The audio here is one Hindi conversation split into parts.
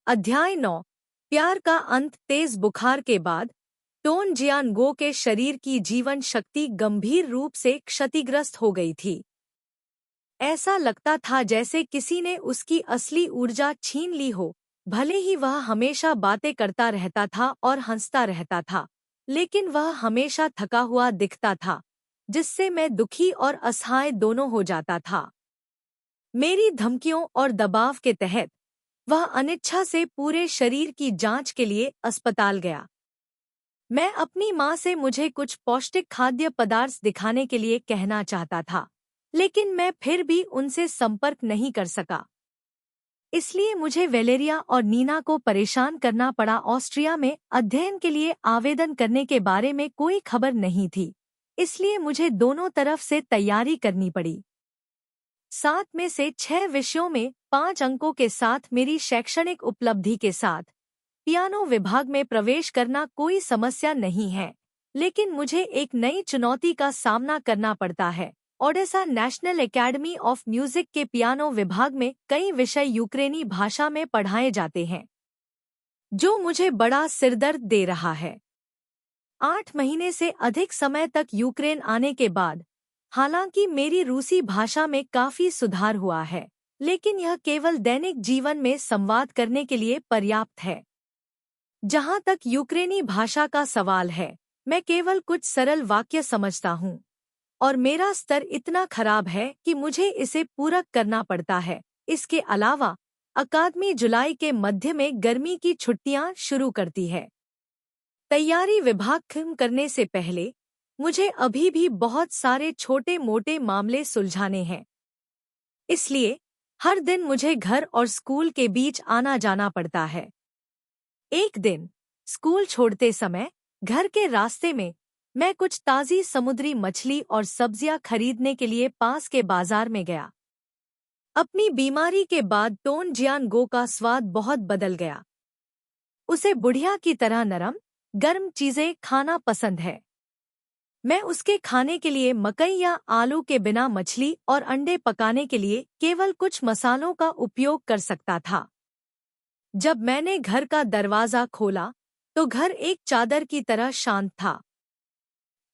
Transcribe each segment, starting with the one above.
अध्याय 9। प्यार का अंत। तेज बुखार के बाद टोन जियानगो के शरीर की जीवन शक्ति गंभीर रूप से क्षतिग्रस्त हो गई थी। ऐसा लगता था जैसे किसी ने उसकी असली ऊर्जा छीन ली हो। भले ही वह हमेशा बातें करता रहता था और हंसता रहता था, लेकिन वह हमेशा थका हुआ दिखता था, जिससे मैं दुखी और असहाय दोनों हो जाता था। मेरी धमकियों और दबाव के तहत वह अनिच्छा से पूरे शरीर की जांच के लिए अस्पताल गया। मैं अपनी माँ से मुझे कुछ पौष्टिक खाद्य पदार्थ दिखाने के लिए कहना चाहता था, लेकिन मैं फिर भी उनसे संपर्क नहीं कर सका। इसलिए मुझे वेलेरिया और नीना को परेशान करना पड़ा। ऑस्ट्रिया में अध्ययन के लिए आवेदन करने के बारे में कोई खबर नहीं थी, इसलिए मुझे दोनों तरफ से तैयारी करनी पड़ी। 7 में से 6 विषयों में 5 अंकों के साथ मेरी शैक्षणिक उपलब्धि के साथ पियानो विभाग में प्रवेश करना कोई समस्या नहीं है, लेकिन मुझे एक नई चुनौती का सामना करना पड़ता है। Odessa national academy of music के पियानो विभाग में कई विषय यूक्रेनी भाषा में पढ़ाए जाते हैं, जो मुझे बड़ा सिरदर्द दे रहा है। 8 महीने से अधिक समय तक यूक्रेन आने के बाद हालांकि मेरी रूसी भाषा में काफी सुधार हुआ है, लेकिन यह केवल दैनिक जीवन में संवाद करने के लिए पर्याप्त है। जहाँ तक यूक्रेनी भाषा का सवाल है, मैं केवल कुछ सरल वाक्य समझता हूँ, और मेरा स्तर इतना खराब है कि मुझे इसे पूरक करना पड़ता है। इसके अलावा अकादमी जुलाई के मध्य में गर्मी की छुट्टियाँ शुरू करती है। तैयारी विभाग खत्म करने से पहले मुझे अभी भी बहुत सारे छोटे मोटे मामले सुलझाने हैं, इसलिए हर दिन मुझे घर और स्कूल के बीच आना जाना पड़ता है। एक दिन स्कूल छोड़ते समय घर के रास्ते में मैं कुछ ताज़ी समुद्री मछली और सब्जियां खरीदने के लिए पास के बाजार में गया। अपनी बीमारी के बाद टोन जियानगो का स्वाद बहुत बदल गया। उसे बुढ़िया की तरह नरम गर्म चीजें खाना पसंद है। मैं उसके खाने के लिए मकई या आलू के बिना मछली और अंडे पकाने के लिए केवल कुछ मसालों का उपयोग कर सकता था। जब मैंने घर का दरवाजा खोला तो घर एक चादर की तरह शांत था।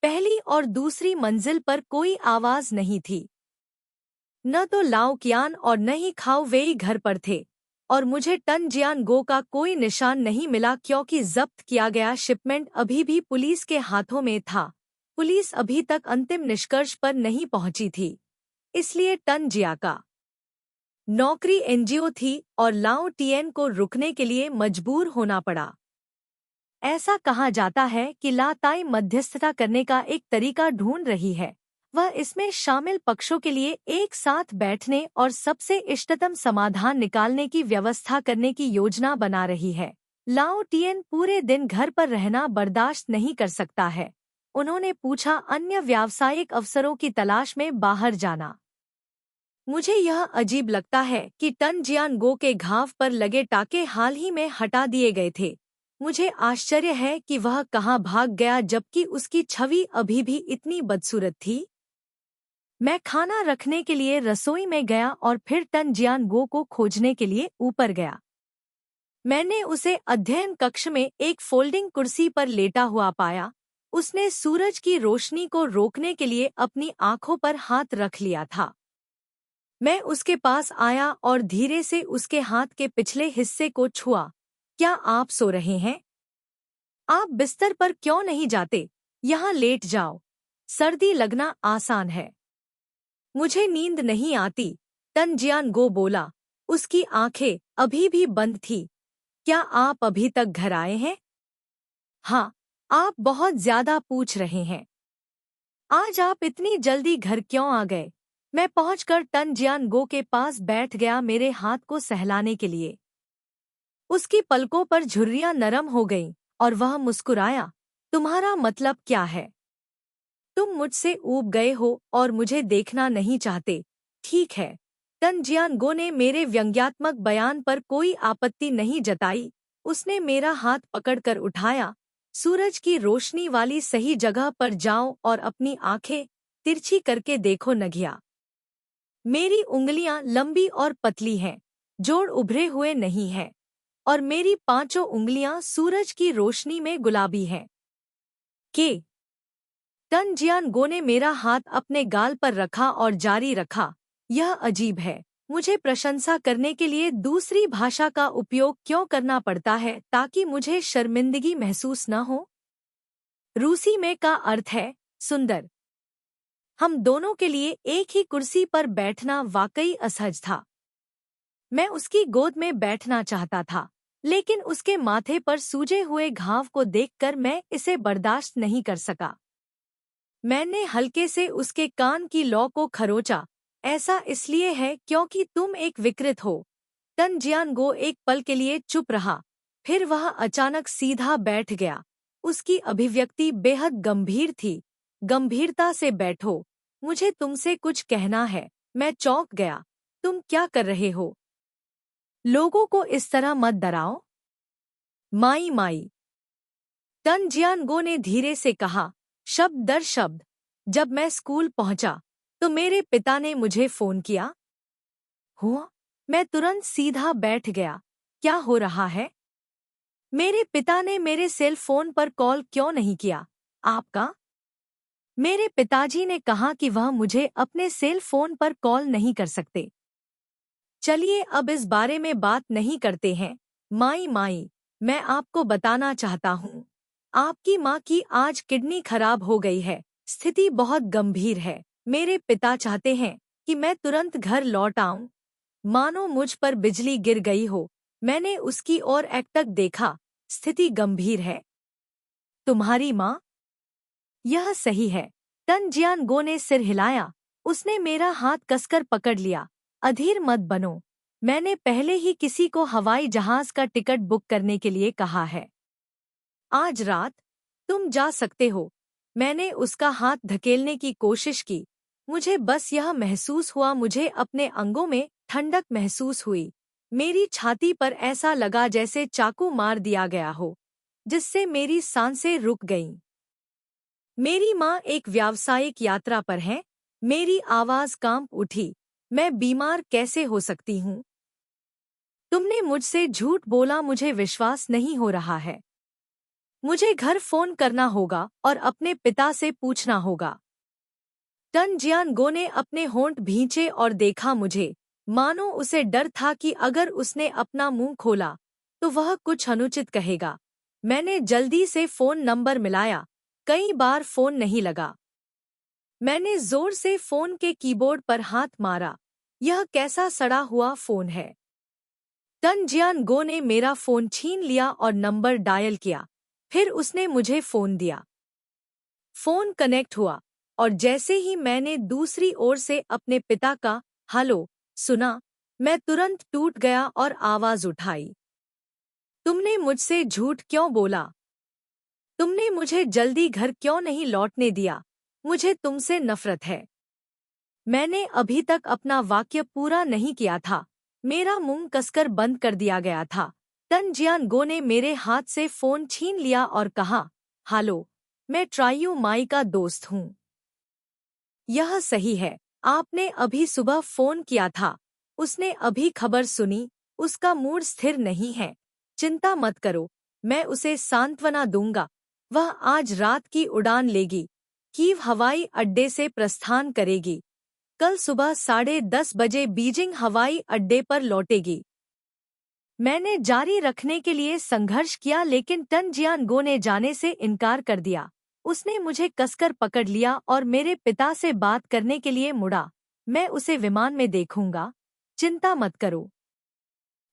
पहली और दूसरी मंजिल पर कोई आवाज नहीं थी। न तो लाओ कियान और न ही खाओ वेई घर पर थे, और मुझे टन जियानगो का कोई निशान नहीं मिला क्योंकि जब्त किया गया शिपमेंट अभी भी पुलिस के हाथों में था। पुलिस अभी तक अंतिम निष्कर्ष पर नहीं पहुंची थी, इसलिए टन जिया का नौकरी एनजीओ थी और लाओ टिएन को रुकने के लिए मजबूर होना पड़ा। ऐसा कहा जाता है कि ला ताई मध्यस्थता करने का एक तरीका ढूंढ रही है। वह इसमें शामिल पक्षों के लिए एक साथ बैठने और सबसे इष्टतम समाधान निकालने की व्यवस्था करने की योजना बना रही है। लाओ टिएन पूरे दिन घर पर रहना बर्दाश्त नहीं कर सकता है। उन्होंने पूछा अन्य व्यावसायिक अवसरों की तलाश में बाहर जाना। मुझे यह अजीब लगता है कि टन जियानगो के घाव पर लगे टाके हाल ही में हटा दिए गए थे। मुझे आश्चर्य है कि वह कहाँ भाग गया जबकि उसकी छवि अभी भी इतनी बदसूरत थी। मैं खाना रखने के लिए रसोई में गया और फिर टन जियानगो को खोजने के लिए ऊपर गया। मैंने उसे अध्ययन कक्ष में एक फोल्डिंग कुर्सी पर लेटा हुआ पाया। उसने सूरज की रोशनी को रोकने के लिए अपनी आंखों पर हाथ रख लिया था। मैं उसके पास आया और धीरे से उसके हाथ के पिछले हिस्से को छुआ। क्या आप सो रहे हैं? आप बिस्तर पर क्यों नहीं जाते? यहाँ लेट जाओ। सर्दी लगना आसान है। मुझे नींद नहीं आती, टन जियानगो बोला। उसकी आंखें अभी भी बंद थी। क्या आप अभी तक घर आए हैं? हाँ, आप बहुत ज्यादा पूछ रहे हैं। आज आप इतनी जल्दी घर क्यों आ गए? मैं पहुंचकर टन जियानगो के पास बैठ गया, मेरे हाथ को सहलाने के लिए। उसकी पलकों पर झुर्रियां नरम हो गईं और वह मुस्कुराया। तुम्हारा मतलब क्या है? तुम मुझसे ऊब गए हो और मुझे देखना नहीं चाहते, ठीक है। टन जियानगो ने मेरे व्यंग्यात्मक बयान पर कोई आपत्ति नहीं जताई। उसने मेरा हाथ पकड़कर उठाया। सूरज की रोशनी वाली सही जगह पर जाओ और अपनी आंखें तिरछी करके देखो नगिया। मेरी उंगलियां लंबी और पतली हैं, जोड़ उभरे हुए नहीं हैं। और मेरी 5 उंगलियां सूरज की रोशनी में गुलाबी हैं। के तन जियानगो ने मेरा हाथ अपने गाल पर रखा और जारी रखा, यह अजीब है। मुझे प्रशंसा करने के लिए दूसरी भाषा का उपयोग क्यों करना पड़ता है ताकि मुझे शर्मिंदगी महसूस न हो? रूसी में का अर्थ है सुंदर। हम दोनों के लिए एक ही कुर्सी पर बैठना वाकई असहज था। मैं उसकी गोद में बैठना चाहता था, लेकिन उसके माथे पर सूजे हुए घाव को देखकर मैं इसे बर्दाश्त नहीं कर सका। मैंने हल्के से उसके कान की लौ को खरोचा। ऐसा इसलिए है क्योंकि तुम एक विकृत हो। तन जियानगो एक पल के लिए चुप रहा, फिर वह अचानक सीधा बैठ गया। उसकी अभिव्यक्ति बेहद गंभीर थी। गंभीरता से बैठो, मुझे तुमसे कुछ कहना है। मैं चौंक गया। तुम क्या कर रहे हो? लोगों को इस तरह मत डराओ। माई माई, तन जियानगो ने धीरे से कहा, शब्द दर शब्द। जब मैं स्कूल पहुंचा तो मेरे पिता ने मुझे फोन किया। हुआ? मैं तुरंत सीधा बैठ गया। क्या हो रहा है? मेरे पिता ने मेरे सेल फोन पर कॉल क्यों नहीं किया? आपका? मेरे पिताजी ने कहा कि वह मुझे अपने सेल फोन पर कॉल नहीं कर सकते। चलिए अब इस बारे में बात नहीं करते हैं। माई माई, मैं आपको बताना चाहता हूँ, आपकी माँ की आज किडनी खराब हो गई है। स्थिति बहुत गंभीर है। मेरे पिता चाहते हैं कि मैं तुरंत घर लौट आऊं। मानो मुझ पर बिजली गिर गई हो। मैंने उसकी ओर एकटक देखा। स्थिति गंभीर है। तुम्हारी माँ? यह सही है। तन जियानगो ने सिर हिलाया। उसने मेरा हाथ कसकर पकड़ लिया। अधीर मत बनो। मैंने पहले ही किसी को हवाई जहाज का टिकट बुक करने के लिए कहा है। आज रात तुम जा सकते हो। मैंने उसका हाथ धकेलने की कोशिश की। मुझे बस यह महसूस हुआ, मुझे अपने अंगों में ठंडक महसूस हुई। मेरी छाती पर ऐसा लगा जैसे चाकू मार दिया गया हो, जिससे मेरी सांसें रुक गईं। मेरी माँ एक व्यावसायिक यात्रा पर है। मेरी आवाज कांप उठी। मैं बीमार कैसे हो सकती हूँ? तुमने मुझसे झूठ बोला। मुझे विश्वास नहीं हो रहा है। मुझे घर फोन करना होगा और अपने पिता से पूछना होगा। तन जियानगो ने अपने होंठ भींचे और देखा मुझे, मानो उसे डर था कि अगर उसने अपना मुंह खोला तो वह कुछ अनुचित कहेगा। मैंने जल्दी से फोन नंबर मिलाया। कई बार फोन नहीं लगा। मैंने जोर से फोन के कीबोर्ड पर हाथ मारा। यह कैसा सड़ा हुआ फोन है? तन जियानगो ने मेरा फोन छीन लिया और नंबर डायल किया। फिर उसने मुझे फोन दिया। फोन कनेक्ट हुआ और जैसे ही मैंने दूसरी ओर से अपने पिता का हेलो सुना, मैं तुरंत टूट गया और आवाज उठाई। तुमने मुझसे झूठ क्यों बोला? तुमने मुझे जल्दी घर क्यों नहीं लौटने दिया? मुझे तुमसे नफरत है। मैंने अभी तक अपना वाक्य पूरा नहीं किया था। मेरा मुंह कसकर बंद कर दिया गया था। तन जियानगो ने मेरे हाथ से फोन छीन लिया और कहा, हेलो, मैं ट्रायू माई का दोस्त हूँ। यह सही है। आपने अभी सुबह फोन किया था। उसने अभी खबर सुनी। उसका मूड स्थिर नहीं है। चिंता मत करो, मैं उसे सांत्वना दूंगा। वह आज रात की उड़ान लेगी। कीव हवाई अड्डे से प्रस्थान करेगी। कल सुबह 10:30 बजे बीजिंग हवाई अड्डे पर लौटेगी। मैंने जारी रखने के लिए संघर्ष किया, लेकिन तन जियानगो ने जाने से इनकार कर दिया। उसने मुझे कसकर पकड़ लिया और मेरे पिता से बात करने के लिए मुड़ा। मैं उसे विमान में देखूंगा। चिंता मत करो।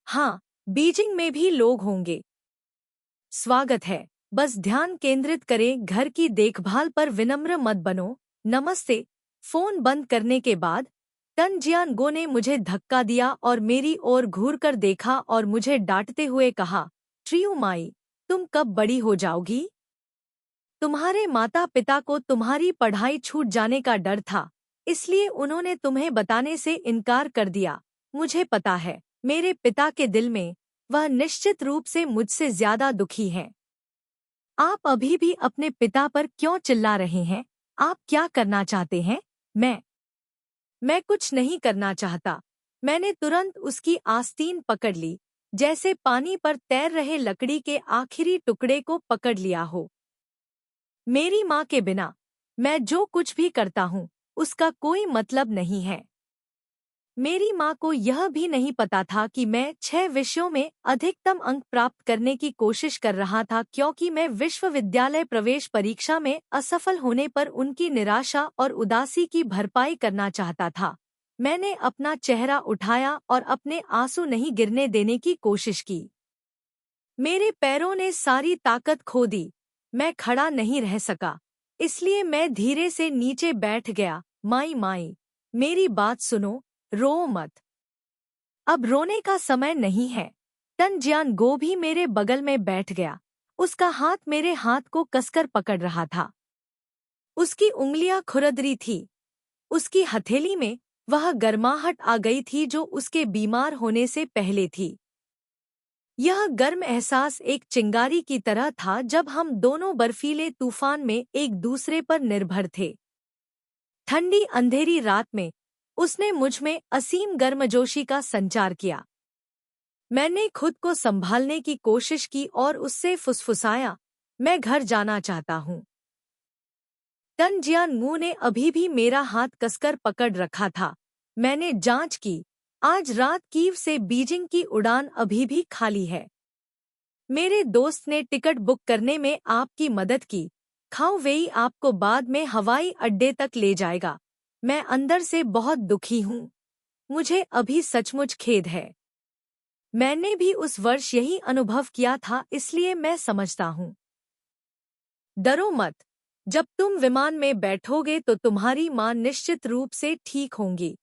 हाँ, बीजिंग में भी लोग होंगे। स्वागत है। बस ध्यान केंद्रित करें, घर की देखभाल पर विनम्र मत बनो। नमस्ते। फोन बंद करने के बाद तन जियानगो ने मुझे धक्का दिया और मेरी ओर घूरकर देखा और मुझे डांटते हुए कहा, ट्रियू माई, तुम कब बड़ी हो जाओगी? तुम्हारे माता पिता को तुम्हारी पढ़ाई छूट जाने का डर था, इसलिए उन्होंने तुम्हें बताने से इनकार कर दिया। मुझे पता है, मेरे पिता के दिल में वह निश्चित रूप से मुझसे ज्यादा दुखी हैं। आप अभी भी अपने पिता पर क्यों चिल्ला रहे हैं? आप क्या करना चाहते हैं? मैं कुछ नहीं करना चाहता। मैंने तुरंत उसकी आस्तीन पकड़ ली। जैसे पानी पर तैर रहे लकड़ी के आखिरी टुकड़े को पकड़ लिया हो। मेरी माँ के बिना मैं जो कुछ भी करता हूँ उसका कोई मतलब नहीं है। मेरी माँ को यह भी नहीं पता था कि मैं 6 विषयों में अधिकतम अंक प्राप्त करने की कोशिश कर रहा था, क्योंकि मैं विश्वविद्यालय प्रवेश परीक्षा में असफल होने पर उनकी निराशा और उदासी की भरपाई करना चाहता था। मैंने अपना चेहरा उठाया और अपने आंसू नहीं गिरने देने की कोशिश की। मेरे पैरों ने सारी ताकत खो दी। मैं खड़ा नहीं रह सका, इसलिए मैं धीरे से नीचे बैठ गया। माई माई, मेरी बात सुनो, रो मत। अब रोने का समय नहीं है। तन जियान गो भी मेरे बगल में बैठ गया। उसका हाथ मेरे हाथ को कसकर पकड़ रहा था। उसकी उंगलियां खुरदरी थी। उसकी हथेली में वह गर्माहट आ गई थी जो उसके बीमार होने से पहले थी। यह गर्म एहसास एक चिंगारी की तरह था जब हम दोनों बर्फीले तूफान में एक दूसरे पर निर्भर थे। ठंडी अंधेरी रात में उसने मुझ में असीम गर्मजोशी का संचार किया। मैंने खुद को संभालने की कोशिश की और उससे फुसफुसाया, मैं घर जाना चाहता हूँ। तन जियानगू ने अभी भी मेरा हाथ कसकर पकड़ रखा था। मैंने जांच की। आज रात कीव से बीजिंग की उड़ान अभी भी खाली है। मेरे दोस्त ने टिकट बुक करने में आपकी मदद की। खाओ वेई आपको बाद में हवाई अड्डे तक ले जाएगा। मैं अंदर से बहुत दुखी हूँ। मुझे अभी सचमुच खेद है। मैंने भी उस वर्ष यही अनुभव किया था, इसलिए मैं समझता हूँ। डरो मत। जब तुम विमान में बैठोगे तो तुम्हारी माँ निश्चित रूप से ठीक होंगी।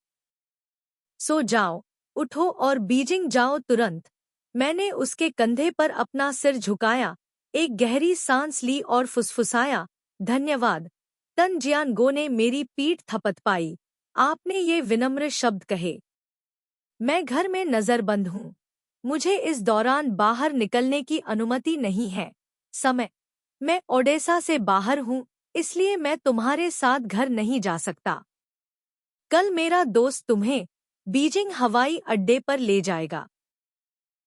सो जाओ, उठो और बीजिंग जाओ तुरंत। मैंने उसके कंधे पर अपना सिर झुकाया, एक गहरी सांस ली और फुसफुसाया, धन्यवाद। तन जियानगो ने मेरी पीठ थपथपाई। आपने ये विनम्र शब्द कहे। मैं घर में नजरबंद हूँ। मुझे इस दौरान बाहर निकलने की अनुमति नहीं है। समय, मैं ओडेसा से बाहर हूँ, इसलिए मैं तुम्हारे साथ घर नहीं जा सकता। कल मेरा दोस्त तुम्हें बीजिंग हवाई अड्डे पर ले जाएगा।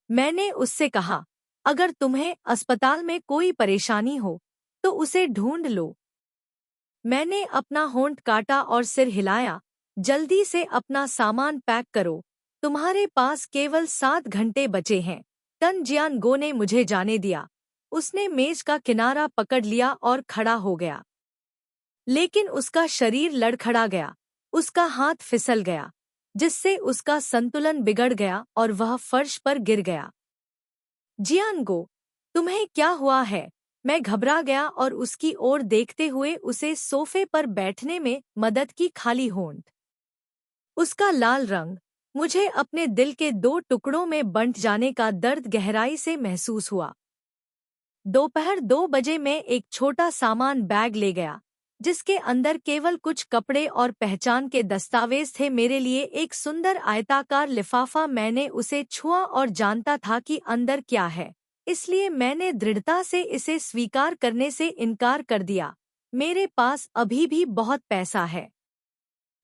मैंने उससे कहा, अगर तुम्हें अस्पताल में कोई परेशानी हो तो उसे ढूंढ लो। मैंने अपना होंठ काटा और सिर हिलाया। जल्दी से अपना सामान पैक करो, तुम्हारे पास केवल 7 घंटे बचे हैं। तन जियानगो ने मुझे जाने दिया। उसने मेज का किनारा पकड़ लिया और खड़ा हो गया। लेकिन उसका शरीर लड़खड़ा गया। उसका हाथ फिसल गया, जिससे उसका संतुलन बिगड़ गया और वह फर्श पर गिर गया। जियानगो, तुम्हें क्या हुआ है? मैं घबरा गया और उसकी ओर देखते हुए उसे सोफे पर बैठने में मदद की। खाली होंठ, उसका लाल रंग, मुझे अपने दिल के 2 टुकड़ों में बंट जाने का दर्द गहराई से महसूस हुआ। दोपहर 2 बजे मैं एक छोटा सामान बैग ले गया, जिसके अंदर केवल कुछ कपड़े और पहचान के दस्तावेज थे। मेरे लिए एक सुंदर आयताकार लिफाफा। मैंने उसे छुआ और जानता था कि अंदर क्या है, इसलिए मैंने दृढ़ता से इसे स्वीकार करने से इनकार कर दिया। मेरे पास अभी भी बहुत पैसा है।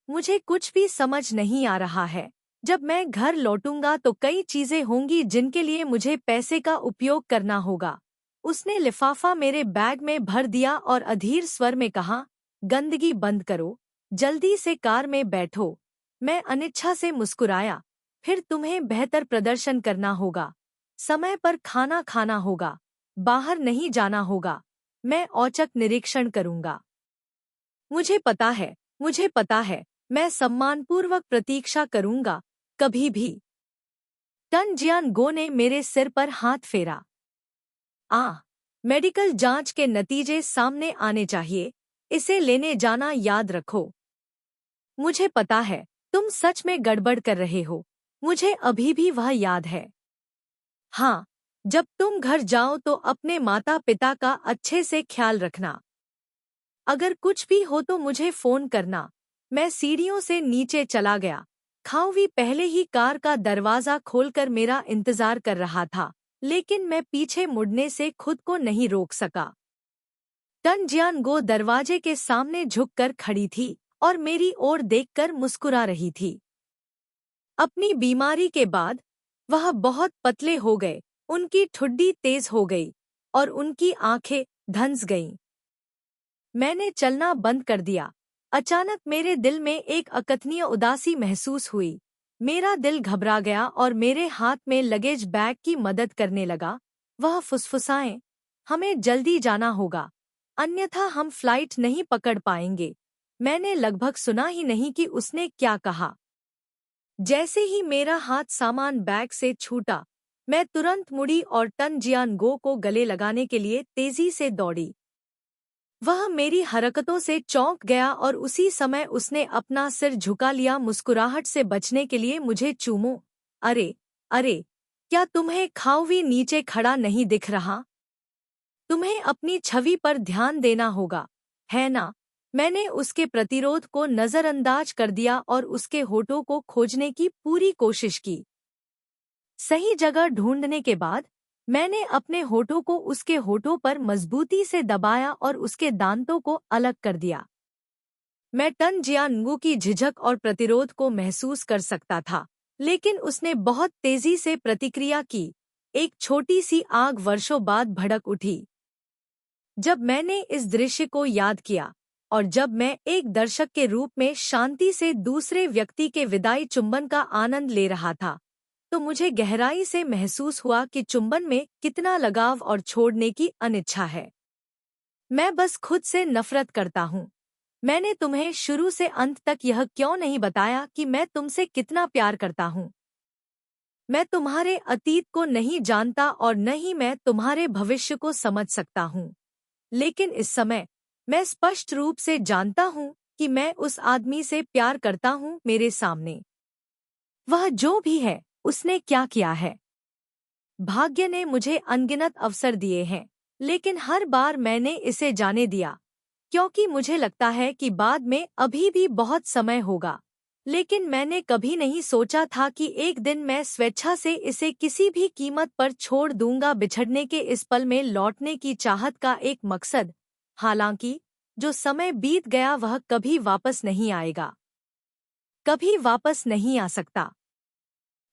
मुझे कुछ भी समझ नहीं आ रहा है। जब मैं घर लौटूंगा तो कई चीजें होंगी जिनके लिए मुझे पैसे का उपयोग करना होगा। उसने लिफाफा मेरे बैग में भर दिया और अधीर स्वर में कहा, गंदगी बंद करो, जल्दी से कार में बैठो। मैं अनिच्छा से मुस्कुराया। फिर तुम्हें बेहतर प्रदर्शन करना होगा, समय पर खाना खाना होगा, बाहर नहीं जाना होगा। मैं औचक निरीक्षण करूंगा। मुझे पता है, मैं सम्मानपूर्वक प्रतीक्षा करूंगा, कभी भी। तन जियानगो ने मेरे सिर पर हाथ फेरा। मेडिकल जांच के नतीजे सामने आने चाहिए, इसे लेने जाना याद रखो। मुझे पता है, तुम सच में गड़बड़ कर रहे हो, मुझे अभी भी वह याद है। हाँ, जब तुम घर जाओ तो अपने माता पिता का अच्छे से ख्याल रखना। अगर कुछ भी हो तो मुझे फोन करना। मैं सीढ़ियों से नीचे चला गया। खाओवी पहले ही कार का दरवाजा खोलकर मेरा इंतजार कर रहा था, लेकिन मैं पीछे मुड़ने से खुद को नहीं रोक सका। तन जियानगो दरवाजे के सामने झुककर खड़ी थी और मेरी ओर देखकर मुस्कुरा रही थी। अपनी बीमारी के बाद वह बहुत पतले हो गए, उनकी ठुड्डी तेज हो गई और उनकी आंखें धंस गईं। मैंने चलना बंद कर दिया। अचानक मेरे दिल में एक अकथनीय उदासी महसूस हुई। मेरा दिल घबरा गया और मेरे हाथ में लगेज बैग की मदद करने लगा। वह फुसफुसाएं, हमें जल्दी जाना होगा, अन्यथा हम फ्लाइट नहीं पकड़ पाएंगे। मैंने लगभग सुना ही नहीं कि उसने क्या कहा। जैसे ही मेरा हाथ सामान बैग से छूटा, मैं तुरंत मुड़ी और टन जियानगो को गले लगाने के लिए तेजी से दौड़ी। वह मेरी हरकतों से चौंक गया और उसी समय उसने अपना सिर झुका लिया। मुस्कुराहट से बचने के लिए मुझे चूमो। अरे, अरे, क्या तुम्हें खाउवी नीचे खड़ा नहीं दिख रहा? तुम्हें अपनी छवि पर ध्यान देना होगा, है ना? मैंने उसके प्रतिरोध को नजरअंदाज कर दिया और उसके होठों को खोजने की पूरी कोशिश की। सही जगह ढूंढने के बाद मैंने अपने होठों को उसके होठों पर मजबूती से दबाया और उसके दांतों को अलग कर दिया। मैं टन जियानगू की झिझक और प्रतिरोध को महसूस कर सकता था, लेकिन उसने बहुत तेजी से प्रतिक्रिया की। एक छोटी सी आग वर्षों बाद भड़क उठी। जब मैंने इस दृश्य को याद किया और जब मैं एक दर्शक के रूप में शांति से दूसरे व्यक्ति के विदाई चुंबन का आनंद ले रहा था, तो मुझे गहराई से महसूस हुआ कि चुंबन में कितना लगाव और छोड़ने की अनिच्छा है। मैं बस खुद से नफरत करता हूँ। मैंने तुम्हें शुरू से अंत तक यह क्यों नहीं बताया कि मैं तुमसे कितना प्यार करता हूँ? मैं तुम्हारे अतीत को नहीं जानता और न ही मैं तुम्हारे भविष्य को समझ सकता हूँ, लेकिन इस समय मैं स्पष्ट रूप से जानता हूँ कि मैं उस आदमी से प्यार करता हूँ मेरे सामने। वह जो भी है, उसने क्या किया है? भाग्य ने मुझे अनगिनत अवसर दिए हैं, लेकिन हर बार मैंने इसे जाने दिया, क्योंकि मुझे लगता है कि बाद में अभी भी बहुत समय होगा। लेकिन मैंने कभी नहीं सोचा था कि एक दिन मैं स्वेच्छा से इसे किसी भी कीमत पर छोड़ दूंगा। बिछड़ने के इस पल में लौटने की चाहत का एक मकसद, हालांकि जो समय बीत गया वह कभी वापस नहीं आएगा, कभी वापस नहीं आ सकता।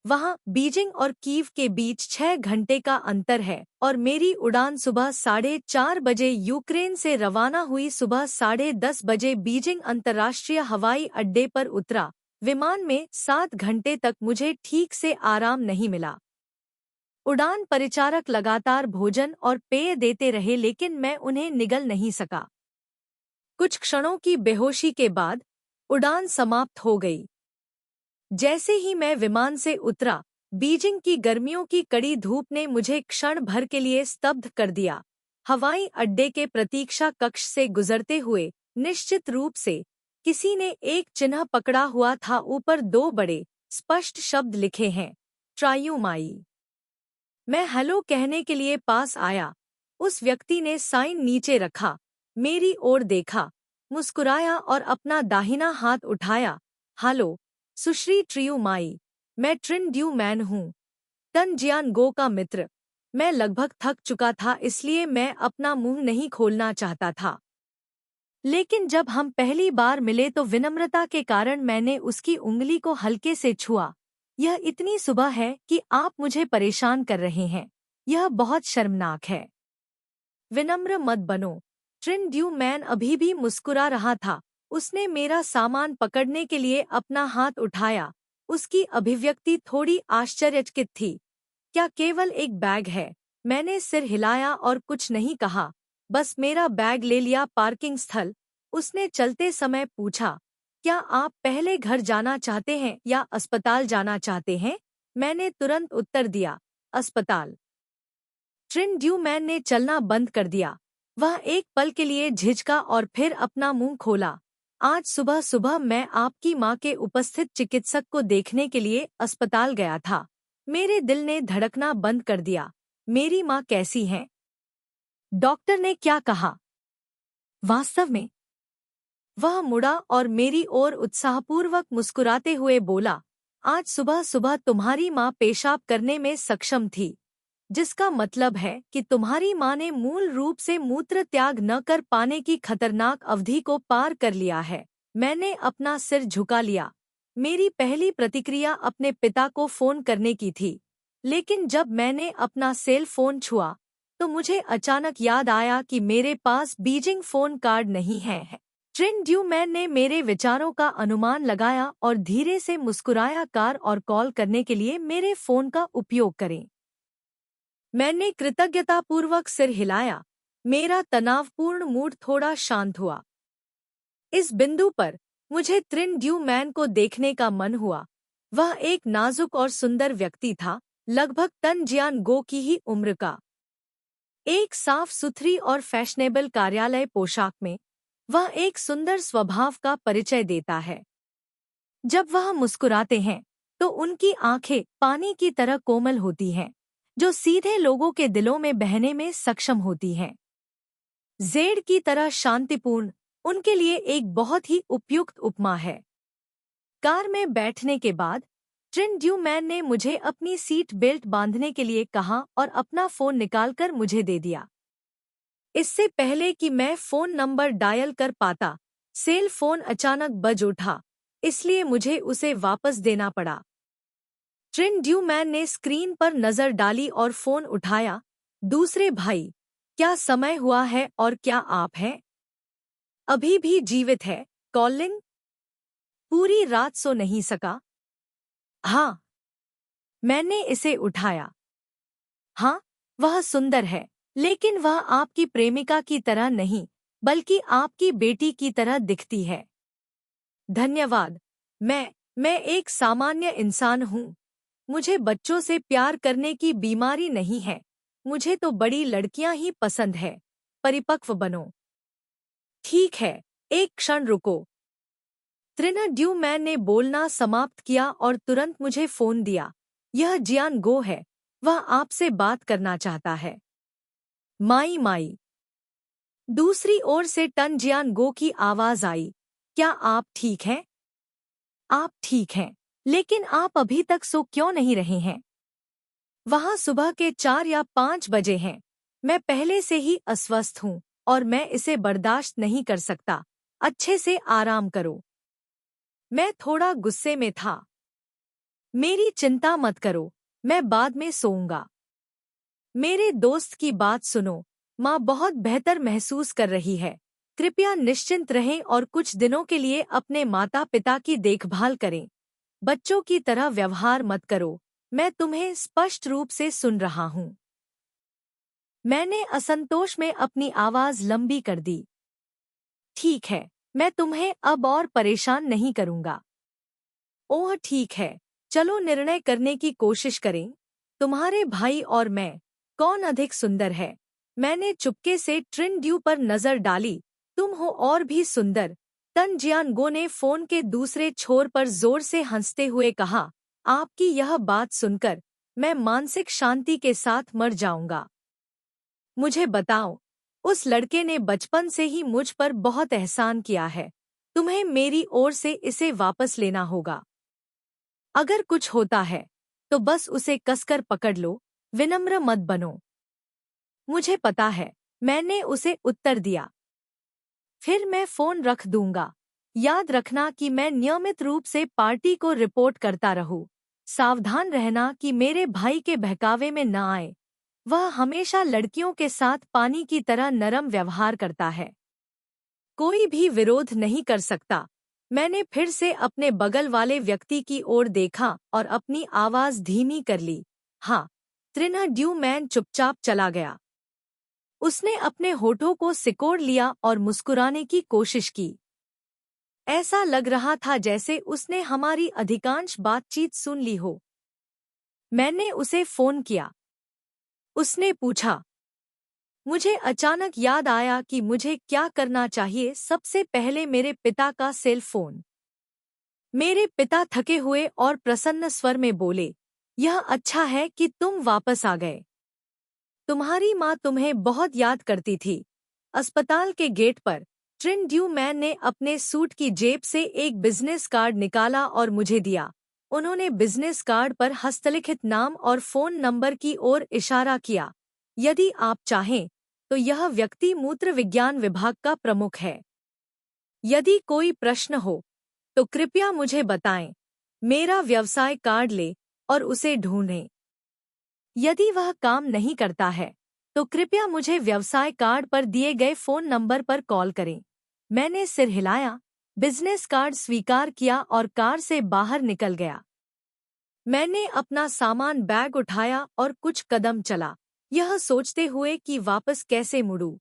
वहाँ बीजिंग और कीव के बीच 6 घंटे का अंतर है और मेरी उड़ान सुबह 4:30 बजे यूक्रेन से रवाना हुई। सुबह 10:30 बजे बीजिंग अंतर्राष्ट्रीय हवाई अड्डे पर उतरा। विमान में 7 घंटे तक मुझे ठीक से आराम नहीं मिला। उड़ान परिचारक लगातार भोजन और पेय देते रहे, लेकिन मैं उन्हें निगल नहीं सका। कुछ क्षणों की बेहोशी के बाद उड़ान समाप्त हो गई। जैसे ही मैं विमान से उतरा, बीजिंग की गर्मियों की कड़ी धूप ने मुझे क्षण भर के लिए स्तब्ध कर दिया। हवाई अड्डे के प्रतीक्षा कक्ष से गुजरते हुए निश्चित रूप से किसी ने एक चिन्ह पकड़ा हुआ था। ऊपर 2 बड़े स्पष्ट शब्द लिखे हैं, ट्रायूमाई। मैं हेलो कहने के लिए पास आया। उस व्यक्ति ने साइन नीचे रखा, मेरी ओर देखा, मुस्कुराया और अपना दाहिना हाथ उठाया। हेलो सुश्री ट्रियूमाई, मैं ट्रिन ड्यू मैन हूँ, टन जियानगो का मित्र। मैं लगभग थक चुका था, इसलिए मैं अपना मुंह नहीं खोलना चाहता था। लेकिन जब हम पहली बार मिले तो विनम्रता के कारण मैंने उसकी उंगली को हल्के से छुआ। यह इतनी सुबह है कि आप मुझे परेशान कर रहे हैं। यह बहुत शर्मनाक है। विनम्र मत बनो। ट्रिन ड्यू मैन अभी भी मुस्कुरा रहा था। उसने मेरा सामान पकड़ने के लिए अपना हाथ उठाया। उसकी अभिव्यक्ति थोड़ी आश्चर्यचकित थी। क्या केवल एक बैग है? मैंने सिर हिलाया और कुछ नहीं कहा, बस मेरा बैग ले लिया। पार्किंग स्थल? उसने चलते समय पूछा। क्या आप पहले घर जाना चाहते हैं या अस्पताल जाना चाहते हैं? मैंने तुरंत उत्तर दिया, अस्पताल। ट्रिन ड्यू मैन ने चलना बंद कर दिया। वह एक पल के लिए झिझका और फिर अपना मुंह खोला। आज सुबह सुबह मैं आपकी माँ के उपस्थित चिकित्सक को देखने के लिए अस्पताल गया था। मेरे दिल ने धड़कना बंद कर दिया। मेरी माँ कैसी हैं? डॉक्टर ने क्या कहा? वास्तव में? वह मुड़ा और मेरी ओर उत्साहपूर्वक मुस्कुराते हुए बोला, आज सुबह सुबह तुम्हारी माँ पेशाब करने में सक्षम थी, जिसका मतलब है कि तुम्हारी माँ ने मूल रूप से मूत्र त्याग न कर पाने की खतरनाक अवधि को पार कर लिया है। मैंने अपना सिर झुका लिया। मेरी पहली प्रतिक्रिया अपने पिता को फोन करने की थी। लेकिन जब मैंने अपना सेल फोन छुआ तो मुझे अचानक याद आया कि मेरे पास बीजिंग फोन कार्ड नहीं है। ट्रिन ड्यूमैन ने मेरे विचारों का अनुमान लगाया और धीरे से मुस्कुराया। कार और कॉल करने के लिए मेरे फोन का उपयोग करें। मैंने कृतज्ञतापूर्वक सिर हिलाया। मेरा तनावपूर्ण मूड थोड़ा शांत हुआ। इस बिंदु पर मुझे ट्रिन ड्यूमैन को देखने का मन हुआ। वह एक नाजुक और सुंदर व्यक्ति था, लगभग तन जियान गो की ही उम्र का। एक साफ सुथरी और फैशनेबल कार्यालय पोशाक में वह एक सुंदर स्वभाव का परिचय देता है। जब वह मुस्कुराते हैं तो उनकी आंखें पानी की तरह कोमल होती हैं, जो सीधे लोगों के दिलों में बहने में सक्षम होती हैं। जेड की तरह शांतिपूर्ण उनके लिए एक बहुत ही उपयुक्त उपमा है। कार में बैठने के बाद ट्रिन ड्यूमैन ने मुझे अपनी सीट बेल्ट बांधने के लिए कहा और अपना फोन निकालकर मुझे दे दिया। इससे पहले कि मैं फोन नंबर डायल कर पाता, सेल फोन अचानक बज उठा, इसलिए मुझे उसे वापस देना पड़ा। ट्रिन ड्यूमैन ने स्क्रीन पर नजर डाली और फोन उठाया। दूसरे भाई, क्या समय हुआ है और क्या आप हैं? अभी भी जीवित है, कॉलिंग? पूरी रात सो नहीं सका? हाँ। मैंने इसे उठाया। हाँ, वह सुंदर है, लेकिन वह आपकी प्रेमिका की तरह नहीं, बल्कि आपकी बेटी की तरह दिखती है। धन्यवाद। मैं एक सामान्य इंसान हूँ। मुझे बच्चों से प्यार करने की बीमारी नहीं है। मुझे तो बड़ी लड़कियां ही पसंद है। परिपक्व बनो। ठीक है, एक क्षण रुको। ट्रिन ड्यूमैन ने बोलना समाप्त किया और तुरंत मुझे फोन दिया। यह जियान गो है, वह आपसे बात करना चाहता है। माई माई। दूसरी ओर से टन जियान गो की आवाज आई। क्या आप ठीक हैं? आप ठीक हैं, लेकिन आप अभी तक सो क्यों नहीं रहे हैं? वहाँ सुबह के 4 या 5 बजे हैं। मैं पहले से ही अस्वस्थ हूँ और मैं इसे बर्दाश्त नहीं कर सकता। अच्छे से आराम करो। मैं थोड़ा गुस्से में था। मेरी चिंता मत करो, मैं बाद में सोऊंगा। मेरे दोस्त की बात सुनो, माँ बहुत बेहतर महसूस कर रही है। कृपया निश्चिंत रहें और कुछ दिनों के लिए अपने माता पिता की देखभाल करें। बच्चों की तरह व्यवहार मत करो। मैं तुम्हें स्पष्ट रूप से सुन रहा हूँ। मैंने असंतोष में अपनी आवाज लंबी कर दी। ठीक है, मैं तुम्हें अब और परेशान नहीं करूँगा। ओह ठीक है, चलो निर्णय करने की कोशिश करें। तुम्हारे भाई और मैं, कौन अधिक सुंदर है? मैंने चुपके से ट्रिन ड्यू पर नजर डाली। तुम हो और भी सुंदर। तन जियान गो ने फोन के दूसरे छोर पर जोर से हंसते हुए कहा। आपकी यह बात सुनकर मैं मानसिक शांति के साथ मर जाऊंगा। मुझे बताओ, उस लड़के ने बचपन से ही मुझ पर बहुत एहसान किया है। तुम्हें मेरी ओर से इसे वापस लेना होगा। अगर कुछ होता है तो बस उसे कसकर पकड़ लो, विनम्र मत बनो। मुझे पता है, मैंने उसे उत्तर दिया। फिर मैं फोन रख दूंगा। याद रखना कि मैं नियमित रूप से पार्टी को रिपोर्ट करता रहूं। सावधान रहना कि मेरे भाई के बहकावे में न आए। वह हमेशा लड़कियों के साथ पानी की तरह नरम व्यवहार करता है। कोई भी विरोध नहीं कर सकता। मैंने फिर से अपने बगल वाले व्यक्ति की ओर देखा और अपनी आवाज धीमी कर ली। हाँ। ट्रिन ड्यूमैन चुपचाप चला गया। उसने अपने होठों को सिकोड़ लिया और मुस्कुराने की कोशिश की। ऐसा लग रहा था जैसे उसने हमारी अधिकांश बातचीत सुन ली हो। मैंने उसे फोन किया। उसने पूछा। मुझे अचानक याद आया कि मुझे क्या करना चाहिए। सबसे पहले मेरे पिता का सेल फोन। मेरे पिता थके हुए और प्रसन्न स्वर में बोले, यह अच्छा है कि तुम वापस आ गए। तुम्हारी माँ तुम्हें बहुत याद करती थी। अस्पताल के गेट पर ट्रिन ड्यूमैन ने अपने सूट की जेब से एक बिजनेस कार्ड निकाला और मुझे दिया। उन्होंने बिजनेस कार्ड पर हस्तलिखित नाम और फोन नंबर की ओर इशारा किया। यदि आप चाहें तो यह व्यक्ति मूत्र विज्ञान विभाग का प्रमुख है। यदि कोई प्रश्न हो तो कृपया मुझे बताएं। मेरा व्यवसाय कार्ड ले और उसे ढूंढें। यदि वह काम नहीं करता है तो कृपया मुझे व्यवसाय कार्ड पर दिए गए फोन नंबर पर कॉल करें। मैंने सिर हिलाया, बिजनेस कार्ड स्वीकार किया और कार से बाहर निकल गया। मैंने अपना सामान बैग उठाया और कुछ कदम चला, यह सोचते हुए कि वापस कैसे मुड़ूं।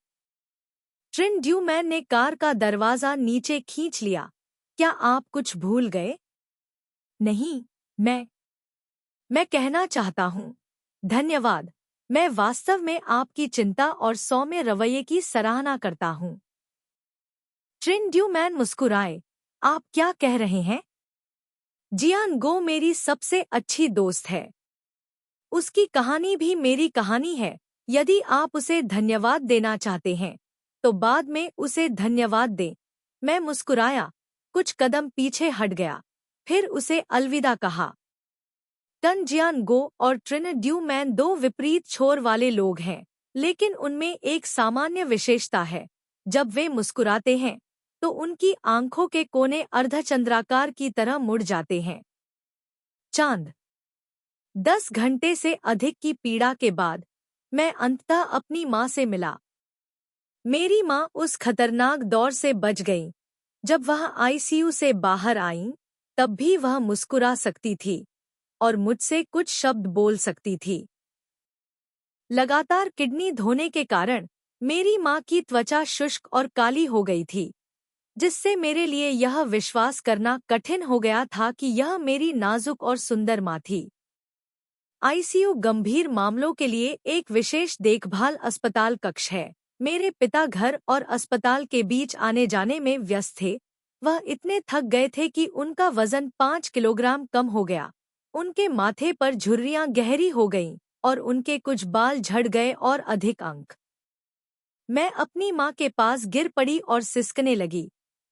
ट्रिन ड्यूमैन ने कार का दरवाजा नीचे खींच लिया। क्या आप कुछ भूल गए? नहीं, मैं कहना चाहता हूँ। धन्यवाद। मैं वास्तव में आपकी चिंता और सौम्य रवैये की सराहना करता हूँ। ट्रिन ड्यूमैन मुस्कुराए। आप क्या कह रहे हैं? जियान गो मेरी सबसे अच्छी दोस्त है। उसकी कहानी भी मेरी कहानी है। यदि आप उसे धन्यवाद देना चाहते हैं तो बाद में उसे धन्यवाद दें। मैं मुस्कुराया, कुछ कदम पीछे हट गया, फिर उसे अलविदा कहा। टन जियान गो और ट्रिन ड्यूमैन दो विपरीत छोर वाले लोग हैं, लेकिन उनमें एक सामान्य विशेषता है। जब वे मुस्कुराते हैं तो उनकी आंखों के कोने अर्धचंद्राकार की तरह मुड़ जाते हैं। चांद। 10 घंटे से अधिक की पीड़ा के बाद मैं अंततः अपनी माँ से मिला। मेरी माँ उस खतरनाक दौर से बच गई। जब वह आईसीयू से बाहर आईं, तब भी वह मुस्कुरा सकती थी और मुझसे कुछ शब्द बोल सकती थी। लगातार किडनी धोने के कारण मेरी माँ की त्वचा शुष्क और काली हो गई थी, जिससे मेरे लिए यह विश्वास करना कठिन हो गया था कि यह मेरी नाजुक और सुंदर माँ थी। आईसीयू गंभीर मामलों के लिए एक विशेष देखभाल अस्पताल कक्ष है। मेरे पिता घर और अस्पताल के बीच आने जाने में व्यस्त थे। वह इतने थक गए थे कि उनका वजन 5 किलोग्राम कम हो गया। उनके माथे पर झुर्रियां गहरी हो गईं और उनके कुछ बाल झड़ गए और अधिक अंक। मैं अपनी माँ के पास गिर पड़ी और सिसकने लगी,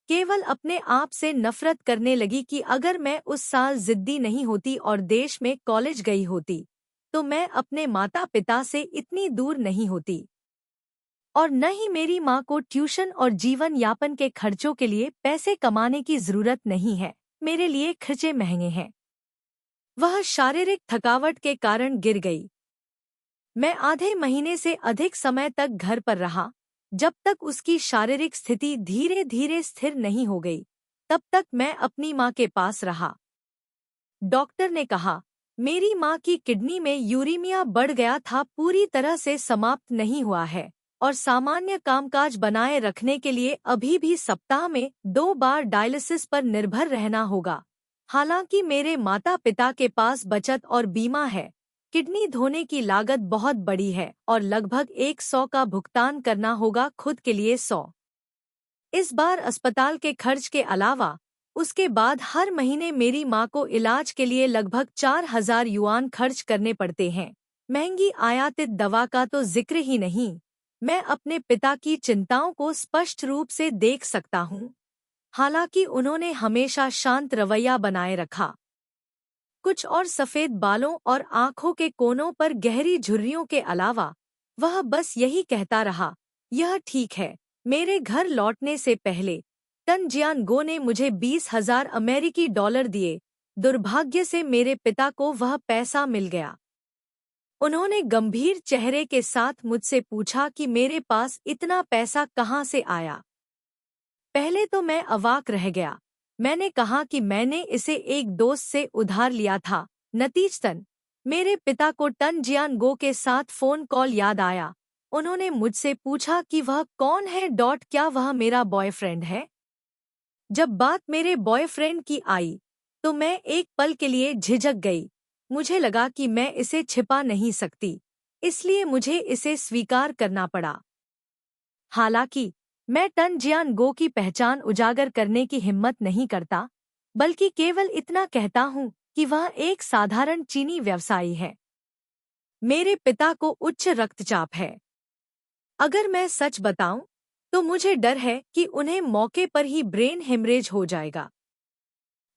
केवल अपने आप से नफरत करने लगी कि अगर मैं उस साल जिद्दी नहीं होती और देश में कॉलेज गई होती तो मैं अपने माता पिता से इतनी दूर नहीं होती। और न ही मेरी माँ को ट्यूशन और जीवन यापन के खर्चों के लिए पैसे कमाने की जरूरत नहीं है। मेरे लिए खर्चे महंगे हैं। वह शारीरिक थकावट के कारण गिर गई। मैं आधे महीने से अधिक समय तक घर पर रहा, जब तक उसकी शारीरिक स्थिति धीरे धीरे स्थिर नहीं हो गई। तब तक मैं अपनी माँ के पास रहा। डॉक्टर ने कहा, मेरी माँ की किडनी में यूरेमिया बढ़ गया था, पूरी तरह से समाप्त नहीं हुआ है और सामान्य कामकाज बनाए रखने के लिए अभी भी सप्ताह में 2 बार डायलिसिस पर निर्भर रहना होगा। हालांकि मेरे माता पिता के पास बचत और बीमा है, किडनी धोने की लागत बहुत बड़ी है और लगभग 100 का भुगतान करना होगा, खुद के लिए 100। इस बार अस्पताल के खर्च के अलावा उसके बाद हर महीने मेरी माँ को इलाज के लिए लगभग 4000 युआन खर्च करने पड़ते हैं। महंगी आयातित दवा का तो जिक्र ही नहीं। मैं अपने पिता की चिंताओं को स्पष्ट रूप से देख सकता हूँ, हालांकि उन्होंने हमेशा शांत रवैया बनाए रखा। कुछ और सफेद बालों और आंखों के कोनों पर गहरी झुर्रियों के अलावा वह बस यही कहता रहा, यह ठीक है। मेरे घर लौटने से पहले टन जियान गो ने मुझे 20,000 अमेरिकी डॉलर दिए। दुर्भाग्य से मेरे पिता को वह पैसा मिल गया। उन्होंने गंभीर चेहरे के साथ मुझसे पूछा कि मेरे पास इतना पैसा कहाँ से आया। पहले तो मैं अवाक रह गया। मैंने कहा कि मैंने इसे एक दोस्त से उधार लिया था। नतीजतन मेरे पिता को टन जियान गो के साथ फोन कॉल याद आया। उन्होंने मुझसे पूछा कि वह कौन है, क्या वह मेरा बॉयफ्रेंड है? जब बात मेरे बॉयफ्रेंड की आई तो मैं एक पल के लिए झिझक गई। मुझे लगा कि मैं इसे छिपा नहीं सकती, इसलिए मुझे इसे स्वीकार करना पड़ा। हालांकि मैं टन जियान गो की पहचान उजागर करने की हिम्मत नहीं करता, बल्कि केवल इतना कहता हूँ कि वह एक साधारण चीनी व्यवसायी है। मेरे पिता को उच्च रक्तचाप है। अगर मैं सच बताऊं तो मुझे डर है कि उन्हें मौके पर ही ब्रेन हेमरेज हो जाएगा।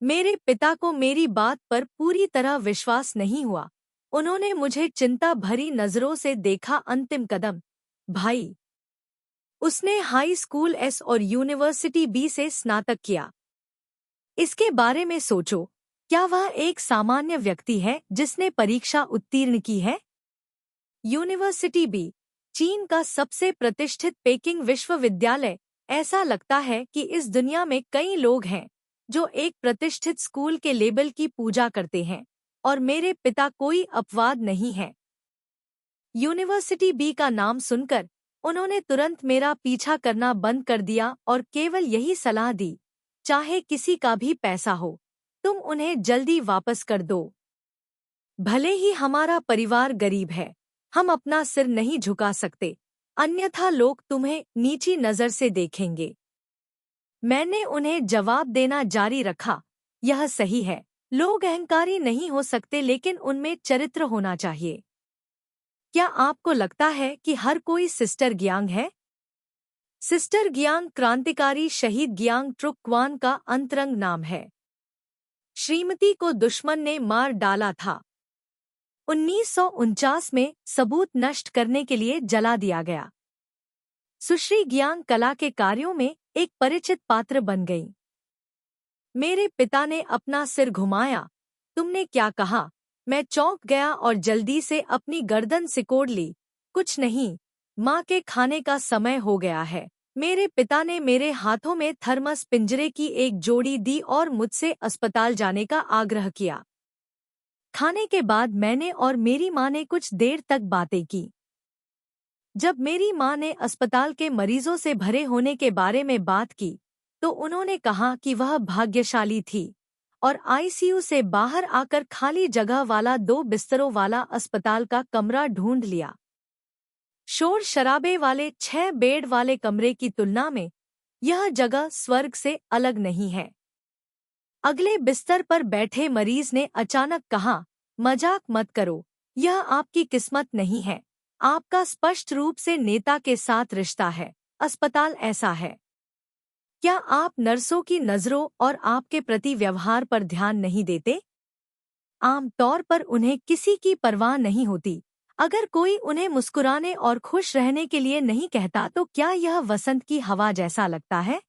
मेरे पिता को मेरी बात पर पूरी तरह विश्वास नहीं हुआ। उन्होंने मुझे चिंता भरी नजरों से देखा। अंतिम कदम, भाई। उसने हाई स्कूल एस और यूनिवर्सिटी बी से स्नातक किया। इसके बारे में सोचो, क्या वह एक सामान्य व्यक्ति है जिसने परीक्षा उत्तीर्ण की है? यूनिवर्सिटी बी, चीन का सबसे प्रतिष्ठित पेकिंग विश्वविद्यालय। ऐसा लगता है कि इस दुनिया में कई लोग हैं जो एक प्रतिष्ठित स्कूल के लेबल की पूजा करते हैं, और मेरे पिता कोई अपवाद नहीं है। यूनिवर्सिटी बी का नाम सुनकर उन्होंने तुरंत मेरा पीछा करना बंद कर दिया और केवल यही सलाह दी, चाहे किसी का भी पैसा हो, तुम उन्हें जल्दी वापस कर दो। भले ही हमारा परिवार गरीब है, हम अपना सिर नहीं झुका सकते, अन्यथा लोग तुम्हें नीची नजर से देखेंगे। मैंने उन्हें जवाब देना जारी रखा, यह सही है, लोग अहंकारी नहीं हो सकते लेकिन उनमें चरित्र होना चाहिए। क्या आपको लगता है कि हर कोई सिस्टर गियांग है? सिस्टर गियांग क्रांतिकारी शहीद गियांग ट्रुक क्वान का अंतरंग नाम है। श्रीमती को दुश्मन ने मार डाला था। 1949 में सबूत नष्ट करने के लिए जला दिया गया। सुश्री गियांग कला के कार्यों में एक परिचित पात्र बन गई। मेरे पिता ने अपना सिर घुमाया। तुमने क्या कहा? मैं चौंक गया और जल्दी से अपनी गर्दन सिकोड़ ली। कुछ नहीं, माँ के खाने का समय हो गया है। मेरे पिता ने मेरे हाथों में थर्मस पिंजरे की एक जोड़ी दी और मुझसे अस्पताल जाने का आग्रह किया। खाने के बाद मैंने और मेरी माँ ने कुछ देर तक बातें की। जब मेरी माँ ने अस्पताल के मरीजों से भरे होने के बारे में बात की, तो उन्होंने कहा कि वह भाग्यशाली थी और आईसीयू से बाहर आकर खाली जगह वाला 2 बिस्तरों वाला अस्पताल का कमरा ढूंढ लिया। शोर शराबे वाले 6 बेड वाले कमरे की तुलना में यह जगह स्वर्ग से अलग नहीं है। अगले बिस्तर पर बैठे मरीज ने अचानक कहा, मजाक मत करो, यह आपकी किस्मत नहीं है, आपका स्पष्ट रूप से नेता के साथ रिश्ता है, अस्पताल ऐसा है। क्या आप नर्सों की नज़रों और आपके प्रति व्यवहार पर ध्यान नहीं देते? आम तौर पर उन्हें किसी की परवाह नहीं होती। अगर कोई उन्हें मुस्कुराने और खुश रहने के लिए नहीं कहता तो क्या यह वसंत की हवा जैसा लगता है?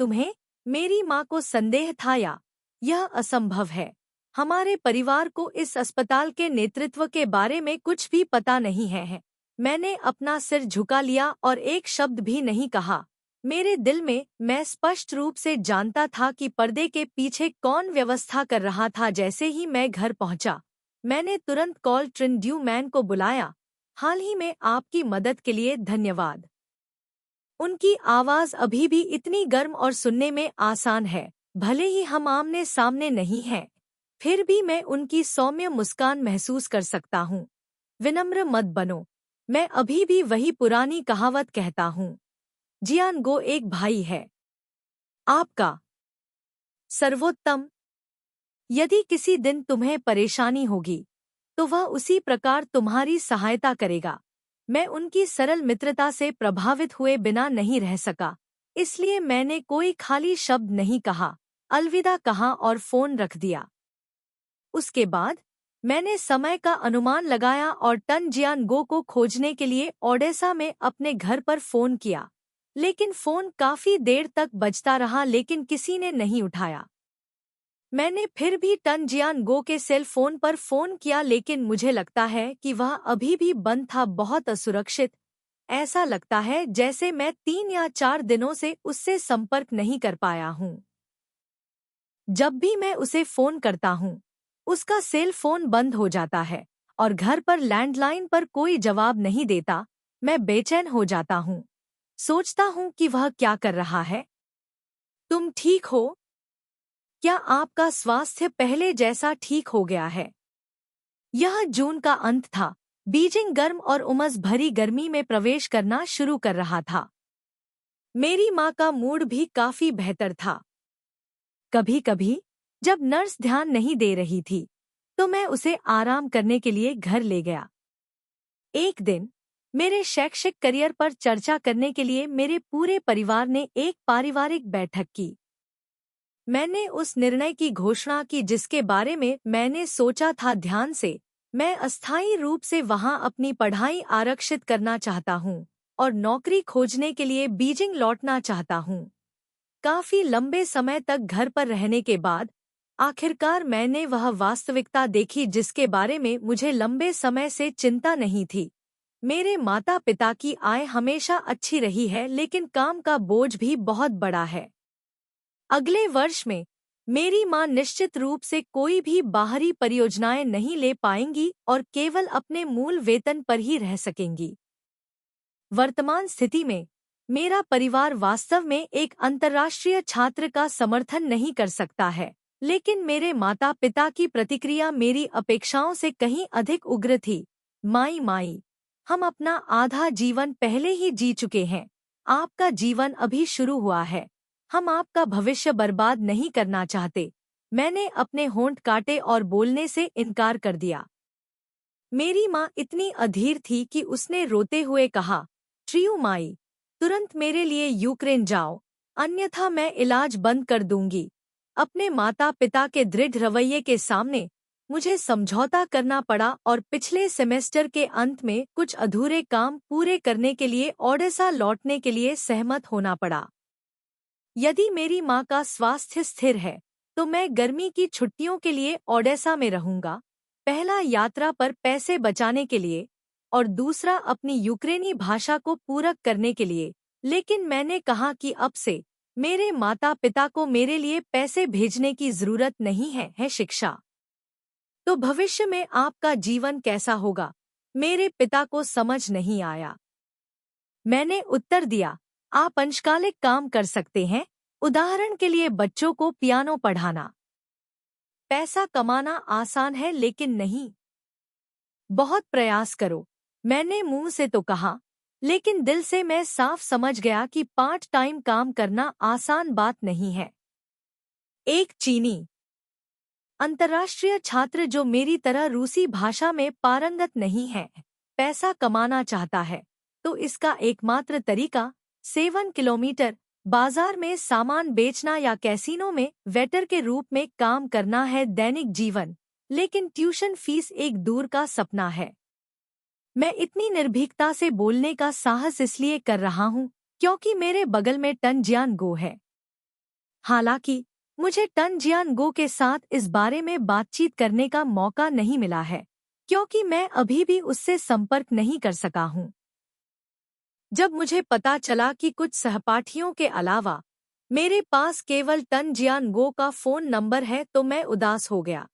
तुम्हें मेरी माँ को संदेह था या? यह असंभव है। हमारे परिवार को इस अस्पताल के नेतृत्व के बारे में कुछ भी पता नहीं है। मैंने अपना सिर झुका लिया और एक शब्द भी नहीं कहा। मेरे दिल में मैं स्पष्ट रूप से जानता था कि पर्दे के पीछे कौन व्यवस्था कर रहा था। जैसे ही मैं घर पहुंचा, मैंने तुरंत कॉल ट्रिन ड्यू मैन को बुलाया। हाल ही में आपकी मदद के लिए धन्यवाद। उनकी आवाज अभी भी इतनी गर्म और सुनने में आसान है। भले ही हम आमने सामने नहीं हैं, फिर भी मैं उनकी सौम्य मुस्कान महसूस कर सकता हूँ। विनम्र मत बनो। मैं अभी भी वही पुरानी कहावत कहता हूँ, जियानगो एक भाई है। आपका सर्वोत्तम। यदि किसी दिन तुम्हें परेशानी होगी, तो वह उसी प्रकार तुम्हारी सहायता करेगा। मैं उनकी सरल मित्रता से प्रभावित हुए बिना नहीं रह सका, इसलिए मैंने कोई खाली शब्द नहीं कहा, अलविदा कहा और फोन रख दिया। उसके बाद मैंने समय का अनुमान लगाया और टन जियानगो को खोजने के लिए ओडेसा में अपने घर पर फोन किया। लेकिन फोन काफी देर तक बजता रहा लेकिन किसी ने नहीं उठाया। मैंने फिर भी टन जियानगो के सेल फोन पर फोन किया लेकिन मुझे लगता है कि वह अभी भी बंद था, बहुत असुरक्षित। ऐसा लगता है जैसे मैं 3 या 4 दिनों से उससे संपर्क नहीं कर पाया हूँ। जब भी मैं उसे फोन करता हूँ, उसका सेल फोन बंद हो जाता है और घर पर लैंडलाइन पर कोई जवाब नहीं देता। मैं बेचैन हो जाता हूँ, सोचता हूँ कि वह क्या कर रहा है। तुम ठीक हो? क्या आपका स्वास्थ्य पहले जैसा ठीक हो गया है? यह जून का अंत था। बीजिंग गर्म और उमस भरी गर्मी में प्रवेश करना शुरू कर रहा था। मेरी माँ का मूड भी काफी बेहतर था। कभी-कभी जब नर्स ध्यान नहीं दे रही थी, तो मैं उसे आराम करने के लिए घर ले गया। एक दिन मेरे शैक्षिक करियर पर चर्चा करने के लिए मेरे पूरे परिवार ने एक पारिवारिक बैठक की। मैंने उस निर्णय की घोषणा की जिसके बारे में मैंने सोचा था ध्यान से। मैं अस्थायी रूप से वहां अपनी पढ़ाई आरक्षित करना चाहता हूं और नौकरी खोजने के लिए बीजिंग लौटना चाहता हूं। काफी लंबे समय तक घर पर रहने के बाद आखिरकार मैंने वह वास्तविकता देखी जिसके बारे में मुझे लंबे समय से चिंता नहीं थी। मेरे माता पिता की आय हमेशा अच्छी रही है, लेकिन काम का बोझ भी बहुत बड़ा है। अगले वर्ष में मेरी मां निश्चित रूप से कोई भी बाहरी परियोजनाएं नहीं ले पाएंगी और केवल अपने मूल वेतन पर ही रह सकेंगी। वर्तमान स्थिति में मेरा परिवार वास्तव में एक अंतर्राष्ट्रीय छात्र का समर्थन नहीं कर सकता है, लेकिन मेरे माता पिता की प्रतिक्रिया मेरी अपेक्षाओं से कहीं अधिक उग्र थी। माई, हम अपना आधा जीवन पहले ही जी चुके हैं। आपका जीवन अभी शुरू हुआ है। हम आपका भविष्य बर्बाद नहीं करना चाहते। मैंने अपने होंठ काटे और बोलने से इनकार कर दिया। मेरी माँ इतनी अधीर थी कि उसने रोते हुए कहा, ट्रियू माई, तुरंत मेरे लिए यूक्रेन जाओ, अन्यथा मैं इलाज बंद कर दूंगी। अपने माता पिता के दृढ़ रवैये के सामने मुझे समझौता करना पड़ा और पिछले सेमेस्टर के अंत में कुछ अधूरे काम पूरे करने के लिए ओडेसा लौटने के लिए सहमत होना पड़ा। यदि मेरी माँ का स्वास्थ्य स्थिर है तो मैं गर्मी की छुट्टियों के लिए ओडेसा में रहूंगा, पहला यात्रा पर पैसे बचाने के लिए और दूसरा अपनी यूक्रेनी भाषा को पूरक करने के लिए। लेकिन मैंने कहा कि अब से मेरे माता पिता को मेरे लिए पैसे भेजने की जरूरत नहीं है शिक्षा। तो भविष्य में आपका जीवन कैसा होगा? मेरे पिता को समझ नहीं आया। मैंने उत्तर दिया, आप अंशकालिक काम कर सकते हैं, उदाहरण के लिए बच्चों को पियानो पढ़ाना। पैसा कमाना आसान है लेकिन नहीं। बहुत प्रयास करो, मैंने मुंह से तो कहा, लेकिन दिल से मैं साफ समझ गया कि पार्ट टाइम काम करना आसान बात नहीं है। एक चीनी अंतर्राष्ट्रीय छात्र जो मेरी तरह रूसी भाषा में पारंगत नहीं है, पैसा कमाना चाहता है, तो इसका एकमात्र तरीका 7 किलोमीटर बाजार में सामान बेचना या कैसीनो में वेटर के रूप में काम करना है। दैनिक जीवन, लेकिन ट्यूशन फीस एक दूर का सपना है। मैं इतनी निर्भीकता से बोलने का साहस इसलिए कर रहा हूँ क्योंकि मेरे बगल में टन जियान गो है। हालांकि मुझे टन जियान गो के साथ इस बारे में बातचीत करने का मौका नहीं मिला है, क्योंकि मैं अभी भी उससे संपर्क नहीं कर सका हूँ। जब मुझे पता चला कि कुछ सहपाठियों के अलावा मेरे पास केवल टन जियान गो का फोन नंबर है तो मैं उदास हो गया।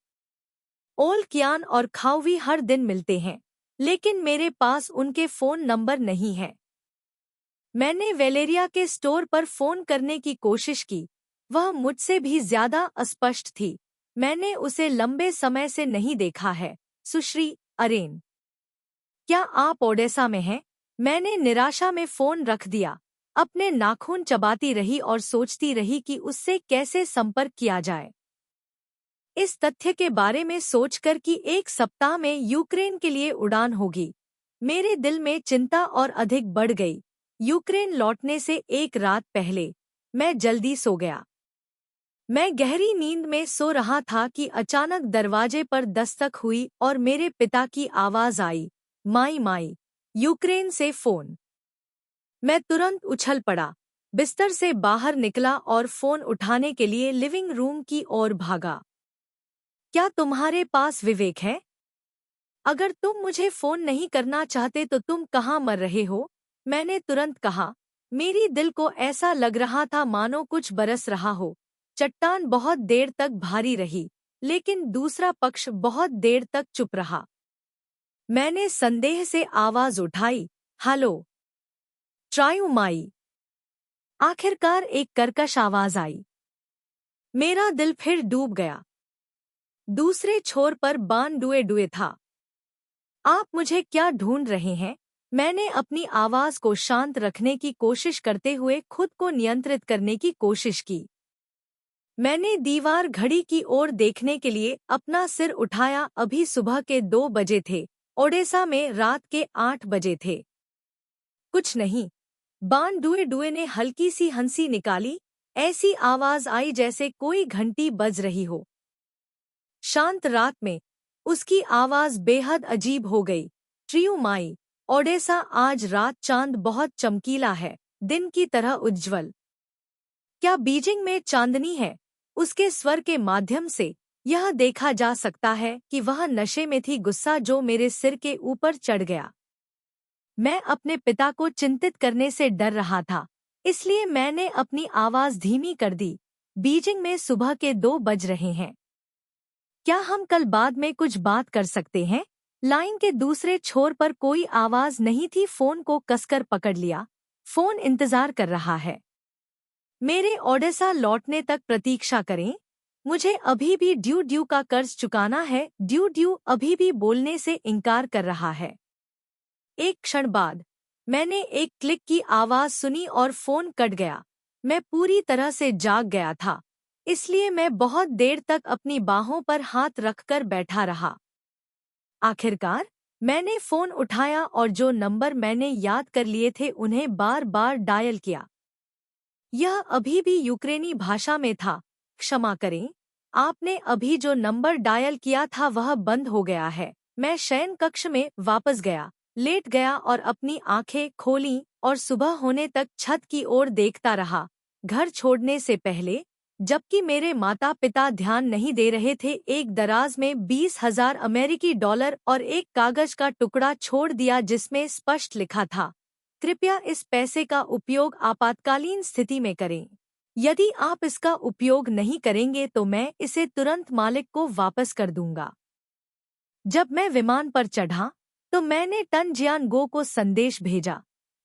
ओल कियान और खाओवी हर दिन मिलते हैं, लेकिन मेरे पास उनके फोन नंबर नहीं है। मैंने वेलेरिया के स्टोर पर फोन करने की कोशिश की, वह मुझसे भी ज्यादा अस्पष्ट थी। मैंने उसे लंबे समय से नहीं देखा है। सुश्री अरेन, क्या आप ओडेसा में हैं? मैंने निराशा में फोन रख दिया, अपने नाखून चबाती रही और सोचती रही कि उससे कैसे संपर्क किया जाए। इस तथ्य के बारे में सोचकर कि 1 सप्ताह में यूक्रेन के लिए उड़ान होगी, मेरे दिल में चिंता और अधिक बढ़ गई। यूक्रेन लौटने से एक रात पहले मैं जल्दी सो गया। मैं गहरी नींद में सो रहा था कि अचानक दरवाजे पर दस्तक हुई और मेरे पिता की आवाज आई, माई, यूक्रेन से फोन। मैं तुरंत उछल पड़ा, बिस्तर से बाहर निकला और फोन उठाने के लिए लिविंग रूम की ओर भागा। क्या तुम्हारे पास विवेक है? अगर तुम मुझे फोन नहीं करना चाहते तो तुम कहाँ मर रहे हो? मैंने तुरंत कहा। मेरी दिल को ऐसा लग रहा था मानो कुछ बरस रहा हो। चट्टान बहुत देर तक भारी रही, लेकिन दूसरा पक्ष बहुत देर तक चुप रहा। मैंने संदेह से आवाज उठाई, हेलो ट्रायू माई। आखिरकार एक कर्कश आवाज आई। मेरा दिल फिर डूब गया। दूसरे छोर पर बान डुए था। आप मुझे क्या ढूंढ रहे हैं? मैंने अपनी आवाज को शांत रखने की कोशिश करते हुए खुद को नियंत्रित करने की कोशिश की। मैंने दीवार घड़ी की ओर देखने के लिए अपना सिर उठाया। अभी सुबह के 2 बजे थे, ओडेसा में रात के 8 बजे थे। कुछ नहीं, बान डुए ने हल्की सी हंसी निकाली। ऐसी आवाज आई जैसे कोई घंटी बज रही हो। शांत रात में उसकी आवाज बेहद अजीब हो गई। ट्रियू माई, ओडेसा आज रात चांद बहुत चमकीला है, दिन की तरह उज्ज्वल। क्या बीजिंग में चांदनी है? उसके स्वर के माध्यम से यह देखा जा सकता है कि वह नशे में थी। गुस्सा जो मेरे सिर के ऊपर चढ़ गया। मैं अपने पिता को चिंतित करने से डर रहा था, इसलिए मैंने अपनी आवाज धीमी कर दी। बीजिंग में सुबह के 2 बज रहे हैं। क्या हम कल बाद में कुछ बात कर सकते हैं? लाइन के दूसरे छोर पर कोई आवाज नहीं थी। फोन को कसकर पकड़ लिया। फोन इंतजार कर रहा है। मेरे ओडेसा लौटने तक प्रतीक्षा करें। मुझे अभी भी ड्यू का कर्ज चुकाना है। ड्यू अभी भी बोलने से इनकार कर रहा है। एक क्षण बाद मैंने एक क्लिक की आवाज सुनी और फोन कट गया। मैं पूरी तरह से जाग गया था, इसलिए मैं बहुत देर तक अपनी बाहों पर हाथ रखकर बैठा रहा। आखिरकार मैंने फोन उठाया और जो नंबर मैंने याद कर लिए थे उन्हें बार बार डायल किया। यह अभी भी यूक्रेनी भाषा में था। क्षमा करें, आपने अभी जो नंबर डायल किया था वह बंद हो गया है। मैं शयन कक्ष में वापस गया, लेट गया और अपनी आंखें खोलीं और सुबह होने तक छत की ओर देखता रहा। घर छोड़ने से पहले, जबकि मेरे माता पिता ध्यान नहीं दे रहे थे, एक दराज में 20,000 अमेरिकी डॉलर और एक कागज का टुकड़ा छोड़ दिया जिसमें स्पष्ट लिखा था, कृपया इस पैसे का उपयोग आपातकालीन स्थिति में करें। यदि आप इसका उपयोग नहीं करेंगे तो मैं इसे तुरंत मालिक को वापस कर दूंगा। जब मैं विमान पर चढ़ा तो मैंने टन जियानगो को संदेश भेजा,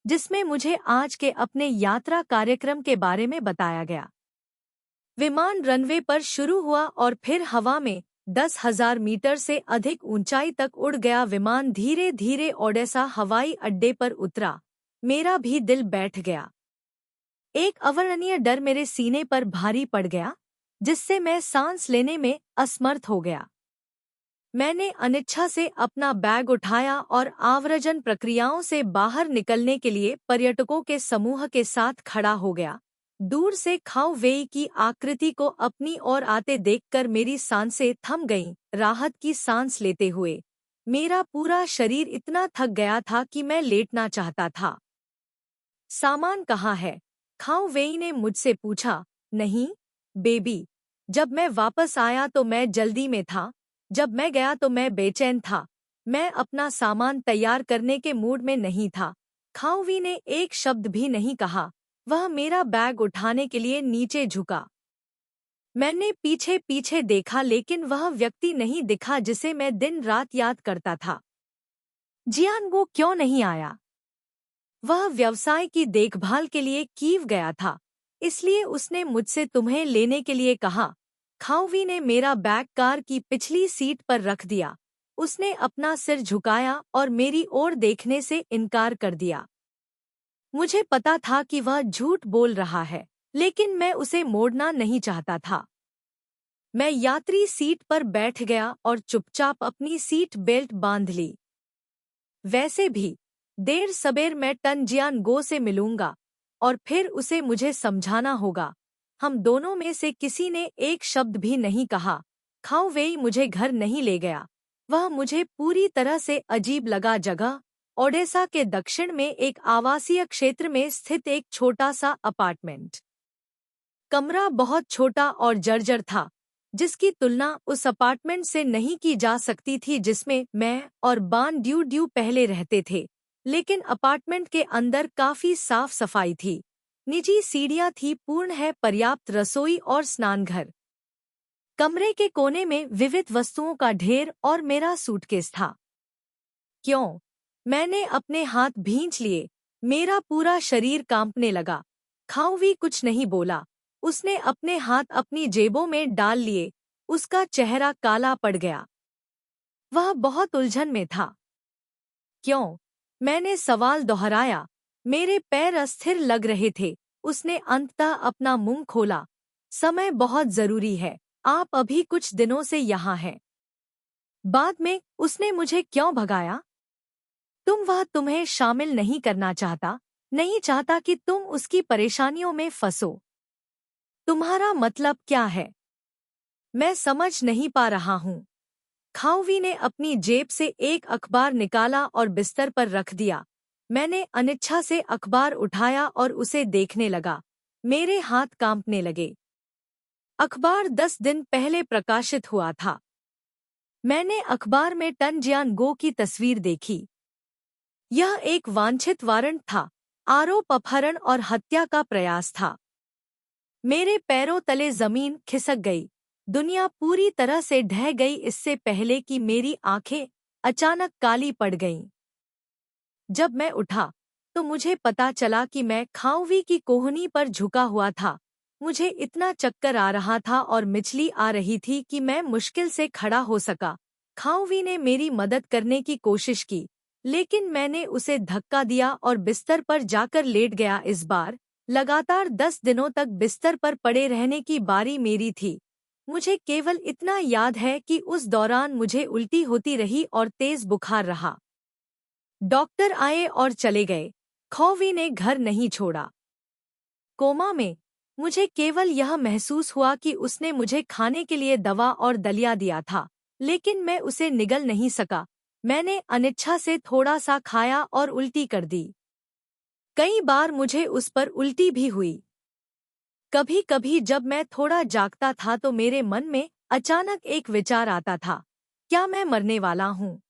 जिसमें मुझे आज के अपने यात्रा कार्यक्रम के बारे में बताया गया। विमान रनवे पर शुरू हुआ और फिर हवा में 10,000 मीटर से अधिक ऊंचाई तक उड़ गया। विमान धीरे धीरे ओडेसा हवाई अड्डे पर उतरा। मेरा भी दिल बैठ गया। एक अवर्णनीय डर मेरे सीने पर भारी पड़ गया, जिससे मैं सांस लेने में असमर्थ हो गया। मैंने अनिच्छा से अपना बैग उठाया और आव्रजन प्रक्रियाओं से बाहर निकलने के लिए पर्यटकों के समूह के साथ खड़ा हो गया। दूर से खाओ वेई की आकृति को अपनी ओर आते देखकर मेरी सांसें थम गईं। राहत की सांस लेते हुए मेरा पूरा शरीर इतना थक गया था कि मैं लेटना चाहता था। सामान कहाँ है? खाओ वेई ने मुझसे पूछा। नहीं, बेबी। जब मैं वापस आया तो मैं जल्दी में था। जब मैं गया तो मैं बेचैन था। मैं अपना सामान तैयार करने के मूड में नहीं था। खाओवी ने एक शब्द भी नहीं कहा। वह मेरा बैग उठाने के लिए नीचे झुका। मैंने पीछे पीछे देखा, लेकिन वह व्यक्ति नहीं दिखा जिसे मैं दिन रात याद करता था। जियानगो क्यों नहीं आया? वह व्यवसाय की देखभाल के लिए कीव गया था, इसलिए उसने मुझसे तुम्हें लेने के लिए कहा। खाओवी ने मेरा बैग कार की पिछली सीट पर रख दिया। उसने अपना सिर झुकाया और मेरी ओर देखने से इनकार कर दिया। मुझे पता था कि वह झूठ बोल रहा है, लेकिन मैं उसे मोड़ना नहीं चाहता था। मैं यात्री सीट पर बैठ गया और चुपचाप अपनी सीट बेल्ट बांध ली। वैसे भी देर सबेर मैं टन जियानगो से मिलूंगा और फिर उसे मुझे समझाना होगा। हम दोनों में से किसी ने एक शब्द भी नहीं कहा। खाओ वेई मुझे घर नहीं ले गया। वह मुझे पूरी तरह से अजीब लगा। जगह ओडेसा के दक्षिण में एक आवासीय क्षेत्र में स्थित एक छोटा सा अपार्टमेंट। कमरा बहुत छोटा और जर्जर था, जिसकी तुलना उस अपार्टमेंट से नहीं की जा सकती थी जिसमें मैं और बान ड्यू पहले रहते थे। लेकिन अपार्टमेंट के अंदर काफी साफ सफाई थी। निजी सीढ़ियां थी, पूर्ण है पर्याप्त रसोई और स्नानघर। कमरे के कोने में विविध वस्तुओं का ढेर और मेरा सूटकेस था। क्यों? मैंने अपने हाथ भींच लिए। मेरा पूरा शरीर कांपने लगा। खाओवी कुछ नहीं बोला। उसने अपने हाथ अपनी जेबों में डाल लिए। उसका चेहरा काला पड़ गया। वह बहुत उलझन में था। क्यों? मैंने सवाल दोहराया। मेरे पैर अस्थिर लग रहे थे। उसने अंततः अपना मुंह खोला। समय बहुत जरूरी है। आप अभी कुछ दिनों से यहाँ हैं। बाद में उसने मुझे क्यों भगाया? वह तुम्हें शामिल नहीं करना चाहता, नहीं चाहता कि तुम उसकी परेशानियों में फंसो। तुम्हारा मतलब क्या है? मैं समझ नहीं पा रहा हूँ। खाओवी ने अपनी जेब से एक अखबार निकाला और बिस्तर पर रख दिया। मैंने अनिच्छा से अखबार उठाया और उसे देखने लगा। मेरे हाथ कांपने लगे। अखबार 10 दिन पहले प्रकाशित हुआ था। मैंने अखबार में टन जियान-गो की तस्वीर देखी। यह एक वांछित वारंट था, आरोप अपहरण और हत्या का प्रयास था। मेरे पैरों तले जमीन खिसक गई। दुनिया पूरी तरह से ढह गई इससे पहले कि मेरी आंखें अचानक काली पड़ गईं। जब मैं उठा तो मुझे पता चला कि मैं खाओवी की कोहनी पर झुका हुआ था। मुझे इतना चक्कर आ रहा था और मिचली आ रही थी कि मैं मुश्किल से खड़ा हो सका। खाओवी ने मेरी मदद करने की कोशिश की, लेकिन मैंने उसे धक्का दिया और बिस्तर पर जाकर लेट गया। इस बार लगातार 10 दिनों तक बिस्तर पर पड़े रहने की बारी मेरी थी। मुझे केवल इतना याद है कि उस दौरान मुझे उल्टी होती रही और तेज बुखार रहा। डॉक्टर आए और चले गए। खौवी ने घर नहीं छोड़ा। कोमा में मुझे केवल यह महसूस हुआ कि उसने मुझे खाने के लिए दवा और दलिया दिया था, लेकिन मैं उसे निगल नहीं सका। मैंने अनिच्छा से थोड़ा सा खाया और उल्टी कर दी। कई बार मुझे उस पर उल्टी भी हुई। कभी-कभी जब मैं थोड़ा जागता था तो मेरे मन में अचानक एक विचार आता था, क्या मैं मरने वाला हूँ?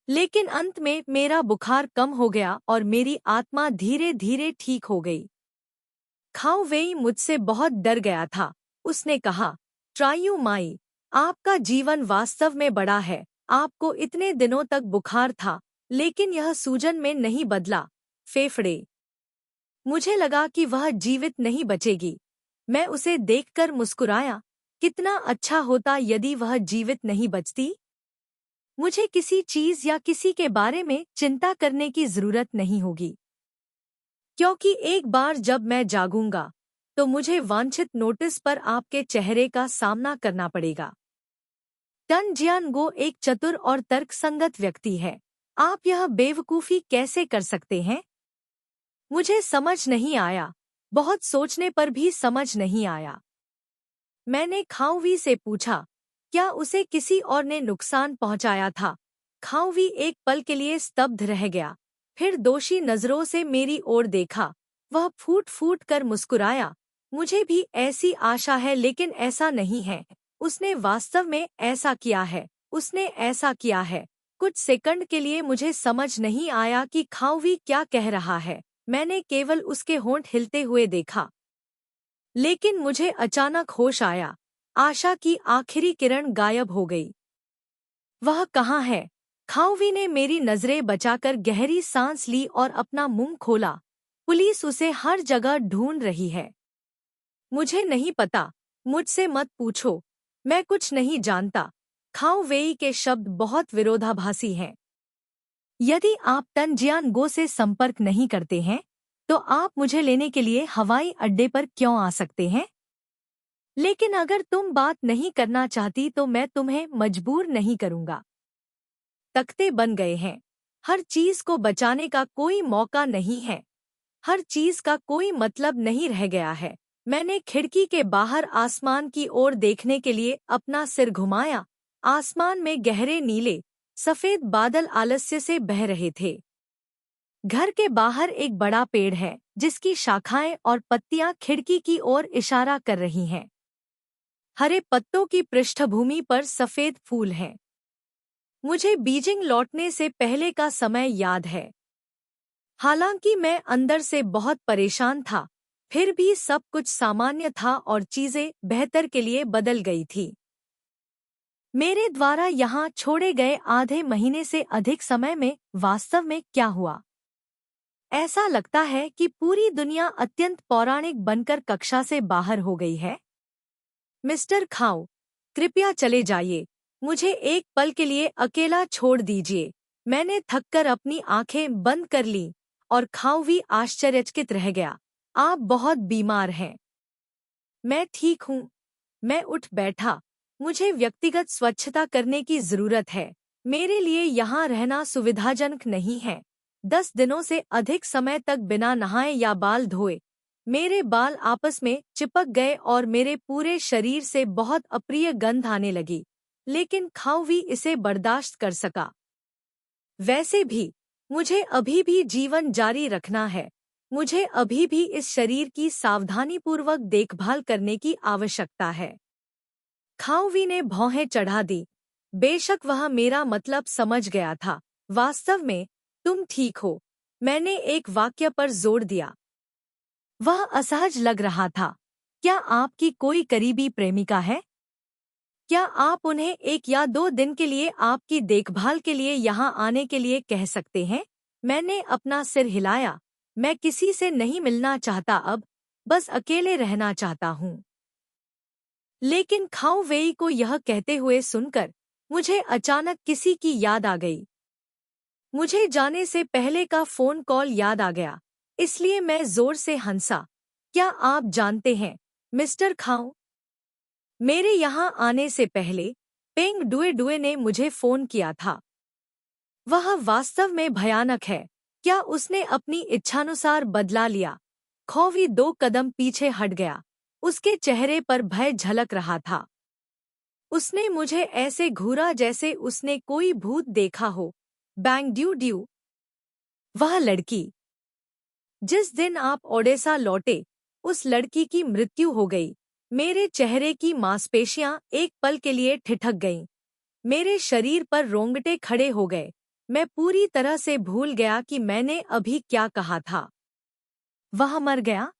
लेकिन अंत में मेरा बुखार कम हो गया और मेरी आत्मा धीरे-धीरे ठीक हो गई। खाओ वेई मुझसे बहुत डर गया था। उसने कहा, ट्रायू माई, आपका जीवन वास्तव में बड़ा है। आपको इतने दिनों तक बुखार था, लेकिन यह सूजन में नहीं बदला। फेफड़े। मुझे लगा कि वह जीवित नहीं बचेगी। मैं उसे देखकर मुस्कुराया। कितना अच्छा होता यदि वह जीवित नहीं बचती। मुझे किसी चीज या किसी के बारे में चिंता करने की जरूरत नहीं होगी, क्योंकि एक बार जब मैं जागूंगा तो मुझे वांछित नोटिस पर आपके चेहरे का सामना करना पड़ेगा। टन जियान-गो एक चतुर और तर्कसंगत व्यक्ति है। आप यह बेवकूफी कैसे कर सकते हैं? मुझे समझ नहीं आया। बहुत सोचने पर भी समझ नहीं आया। मैंने खाओवी से पूछा, क्या उसे किसी और ने नुकसान पहुंचाया था? खाओवी एक पल के लिए स्तब्ध रह गया, फिर दोषी नजरों से मेरी ओर देखा। वह फूट-फूट कर मुस्कुराया। मुझे भी ऐसी आशा है, लेकिन ऐसा नहीं है। उसने वास्तव में ऐसा किया है। उसने ऐसा किया है। कुछ सेकंड के लिए मुझे समझ नहीं आया कि खाओवी क्या कह रहा है। मैंने केवल उसके होंठ हिलते हुए देखा। लेकिन मुझे अचानक होश आया। आशा की आखिरी किरण गायब हो गई। वह कहाँ है? खाओवी ने मेरी नजरें बचाकर गहरी सांस ली और अपना मुंह खोला। पुलिस उसे हर जगह ढूंढ रही है। मुझे नहीं पता। मुझसे मत पूछो। मैं कुछ नहीं जानता। खाओ वेई के शब्द बहुत विरोधाभासी हैं। यदि आप टन जियान-गो से संपर्क नहीं करते हैं, तो आप मुझे लेने के लिए हवाई अड्डे पर क्यों आ सकते हैं? लेकिन अगर तुम बात नहीं करना चाहती तो मैं तुम्हें मजबूर नहीं करूंगा। तख्ते बन गए हैं। हर चीज को बचाने का कोई मौका नहीं है। हर चीज का कोई मतलब नहीं रह गया है। मैंने खिड़की के बाहर आसमान की ओर देखने के लिए अपना सिर घुमाया। आसमान में गहरे नीले सफेद बादल आलस्य से बह रहे थे। घर के बाहर एक बड़ा पेड़ है, जिसकी शाखाएं और पत्तियां खिड़की की ओर इशारा कर रही हैं। हरे पत्तों की पृष्ठभूमि पर सफेद फूल हैं। मुझे बीजिंग लौटने से पहले का समय याद है। हालांकि मैं अंदर से बहुत परेशान था, फिर भी सब कुछ सामान्य था और चीजें बेहतर के लिए बदल गई थी। मेरे द्वारा यहाँ छोड़े गए आधे महीने से अधिक समय में वास्तव में क्या हुआ? ऐसा लगता है कि पूरी दुनिया अत्यंत पौराणिक बनकर कक्षा से बाहर हो गई है। मिस्टर खाओ, कृपया चले जाइए। मुझे एक पल के लिए अकेला छोड़ दीजिए। मैंने थककर अपनी आंखें बंद कर लीं और खाओवी आश्चर्यचकित रह गया। आप बहुत बीमार हैं। मैं ठीक हूँ। मैं उठ बैठा। मुझे व्यक्तिगत स्वच्छता करने की जरूरत है। मेरे लिए यहाँ रहना सुविधाजनक नहीं है। 10 दिनों से अधिक समय तक बिना नहाए या बाल धोए मेरे बाल आपस में चिपक गए और मेरे पूरे शरीर से बहुत अप्रिय गंध आने लगी, लेकिन खाओवी इसे बर्दाश्त कर सका। वैसे भी मुझे अभी भी जीवन जारी रखना है। मुझे अभी भी इस शरीर की सावधानीपूर्वक देखभाल करने की आवश्यकता है। खाओवी ने भौहें चढ़ा दी। बेशक वह मेरा मतलब समझ गया था। वास्तव में, तुम ठीक हो। मैंने एक वाक्य पर जोर दिया। वह असहज लग रहा था। क्या आपकी कोई करीबी प्रेमिका है? क्या आप उन्हें 1 या 2 दिन के लिए आपकी देखभाल के लिए यहाँ आने के लिए कह सकते हैं? मैंने अपना सिर हिलाया। मैं किसी से नहीं मिलना चाहता अब, बस अकेले रहना चाहता हूँ। लेकिन खाओ वेई को यह कहते हुए सुनकर मुझे अचानक किसी की याद आ गई। मुझे जाने से पहले का फोन कॉल याद आ गया, इसलिए मैं जोर से हंसा। क्या आप जानते हैं, मिस्टर खाओ, मेरे यहाँ आने से पहले पेंग डुए डुए ने मुझे फोन किया था। वह वास्तव में भयानक है। क्या उसने अपनी इच्छानुसार बदला लिया? खौवी 2 कदम पीछे हट गया। उसके चेहरे पर भय झलक रहा था। उसने मुझे ऐसे घूरा जैसे उसने कोई भूत देखा हो। Bang due due. वह लड़की। जिस दिन आप ओडेसा लौटे, उस लड़की की मृत्यु हो गई। मेरे चेहरे की मांसपेशियां एक पल के लिए ठिठक गईं। मेरे शरीर पर रोंगटे खड़े हो गए। मैं पूरी तरह से भूल गया कि मैंने अभी क्या कहा था। वह मर गया?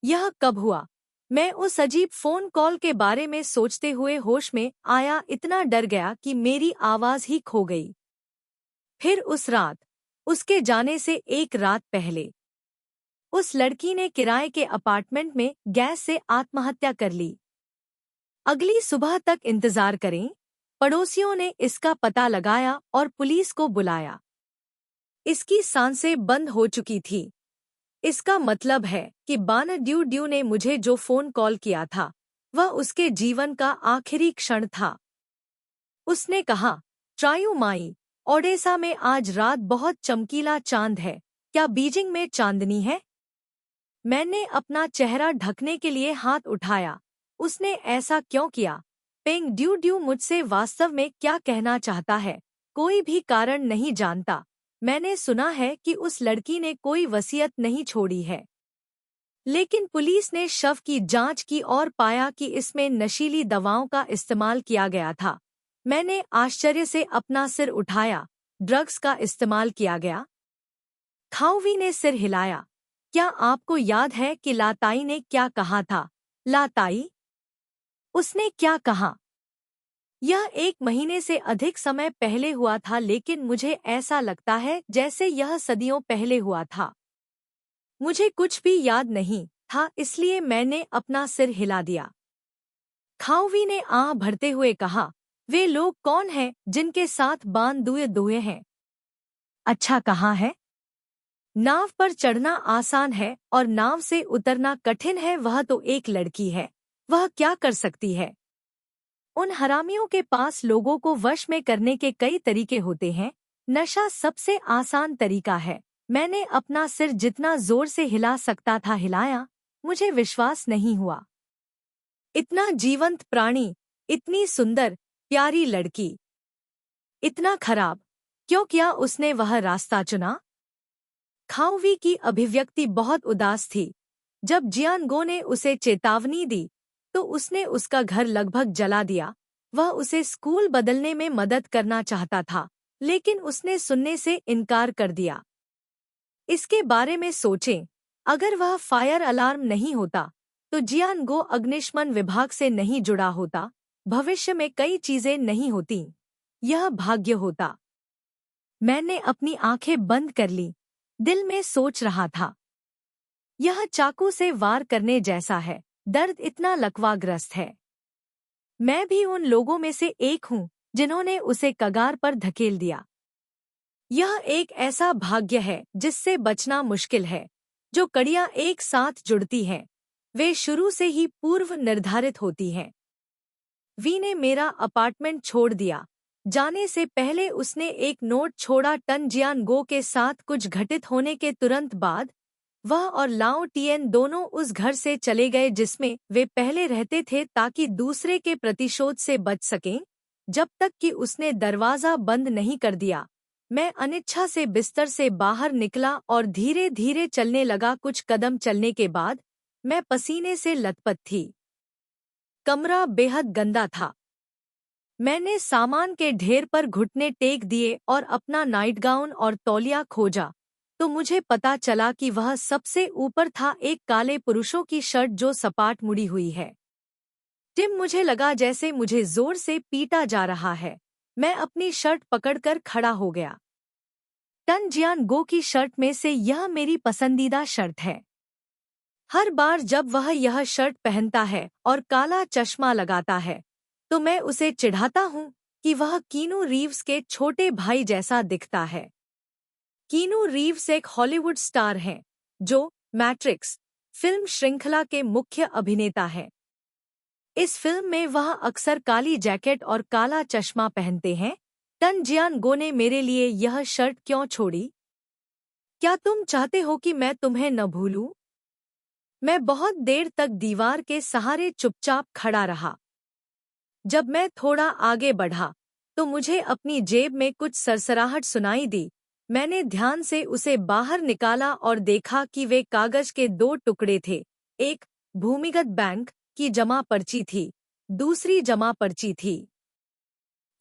यह कब हुआ? मैं उस अजीब फोन कॉल के बारे में सोचते हुए होश में आया, इतना डर गया कि मेरी आवाज ही खो गई। फिर उस रात, उसके जाने से 1 रात पहले, उस लड़की ने किराए के अपार्टमेंट में गैस से आत्महत्या कर ली। अगली सुबह तक इंतजार करें। पड़ोसियों ने इसका पता लगाया और पुलिस को बुलाया। इसकी सांसें बंद हो चुकी थी। इसका मतलब है कि बान ड्यू ड्यू ने मुझे जो फोन कॉल किया था, वह उसके जीवन का आखिरी क्षण था। उसने कहा, ट्रायू माई, ओडेसा में आज रात बहुत चमकीला चांद है। क्या बीजिंग में चांदनी है? मैंने अपना चेहरा ढकने के लिए हाथ उठाया। उसने ऐसा क्यों किया? पेंग ड्यू ड्यू मुझसे वास्तव में क्या कहना चाहता है? कोई भी कारण नहीं जानता। मैंने सुना है कि उस लड़की ने कोई वसीयत नहीं छोड़ी है। लेकिन पुलिस ने शव की जांच की और पाया कि इसमें नशीली दवाओं का इस्तेमाल किया गया था। मैंने आश्चर्य से अपना सिर उठाया। ड्रग्स का इस्तेमाल किया गया? खाओवी ने सिर हिलाया। क्या आपको याद है कि लाताई ने क्या कहा था? लाताई? उसने क्या कहा? यह 1 महीने से अधिक समय पहले हुआ था, लेकिन मुझे ऐसा लगता है जैसे यह सदियों पहले हुआ था। मुझे कुछ भी याद नहीं था, इसलिए मैंने अपना सिर हिला दिया। खाओवी ने आह भरते हुए कहा, वे लोग कौन हैं जिनके साथ बान दुए दुए हैं? अच्छा, कहाँ है? नाव पर चढ़ना आसान है और नाव से उतरना कठिन है। वह तो एक लड़की है। वह क्या कर सकती है? उन हरामियों के पास लोगों को वश में करने के कई तरीके होते हैं। नशा सबसे आसान तरीका है। मैंने अपना सिर जितना जोर से हिला सकता था हिलाया। मुझे विश्वास नहीं हुआ। इतना जीवंत प्राणी, इतनी सुंदर, प्यारी लड़की, इतना खराब। क्यों किया उसने वह रास्ता चुना? खाओवी की अभिव्यक्ति बहुत उदास थी। जब जियानगो ने उसे चेतावनी दी, तो उसने उसका घर लगभग जला दिया। वह उसे स्कूल बदलने में मदद करना चाहता था, लेकिन उसने सुनने से इनकार कर दिया। इसके बारे में सोचें, अगर वह फायर अलार्म नहीं होता, तो जियानगो अग्निशमन विभाग से नहीं जुड़ा होता, भविष्य में कई चीजें नहीं होती। यह भाग्य होता। मैंने अपनी आंखें बंद कर ली। दिल में सोच रहा था, यह चाकू से वार करने जैसा है। दर्द इतना लकवाग्रस्त है। मैं भी उन लोगों में से एक हूँ जिन्होंने उसे कगार पर धकेल दिया। यह एक ऐसा भाग्य है जिससे बचना मुश्किल है। जो कड़ियाँ एक साथ जुड़ती हैं, वे शुरू से ही पूर्व निर्धारित होती हैं। वी ने मेरा अपार्टमेंट छोड़ दिया। जाने से पहले उसने एक नोट छोड़ा। टन जियानगो के साथ कुछ घटित होने के तुरंत बाद वह और लाओ टियन दोनों उस घर से चले गए जिसमें वे पहले रहते थे, ताकि दूसरे के प्रतिशोध से बच सकें। जब तक कि उसने दरवाज़ा बंद नहीं कर दिया, मैं अनिच्छा से बिस्तर से बाहर निकला और धीरे धीरे चलने लगा। कुछ कदम चलने के बाद मैं पसीने से लथपथ थी। कमरा बेहद गंदा था। मैंने सामान के ढेर पर घुटने टेक दिए और अपना नाइटगाउन और तौलिया खोजा, तो मुझे पता चला कि वह सबसे ऊपर था, एक काले पुरुषों की शर्ट जो सपाट मुड़ी हुई है। मुझे लगा जैसे मुझे जोर से पीटा जा रहा है। मैं अपनी शर्ट पकड़कर खड़ा हो गया। टन जियान गो की शर्ट में से यह मेरी पसंदीदा शर्ट है। हर बार जब वह यह शर्ट पहनता है और काला चश्मा लगाता है तो मैं उसे चिढ़ाता हूँ कि वह कीनू रीव्स के छोटे भाई जैसा दिखता है। कीनू रीव्स एक हॉलीवुड स्टार हैं जो मैट्रिक्स फिल्म श्रृंखला के मुख्य अभिनेता हैं। इस फिल्म में वह अक्सर काली जैकेट और काला चश्मा पहनते हैं। टन जियान गो ने मेरे लिए यह शर्ट क्यों छोड़ी? क्या तुम चाहते हो कि मैं तुम्हें न भूलूं? मैं बहुत देर तक दीवार के सहारे चुपचाप खड़ा रहा। जब मैं थोड़ा आगे बढ़ा तो मुझे अपनी जेब में कुछ सरसराहट सुनाई दी। मैंने ध्यान से उसे बाहर निकाला और देखा कि वे कागज के 2 टुकड़े थे। एक भूमिगत बैंक की जमा पर्ची थी, दूसरी जमा पर्ची थी।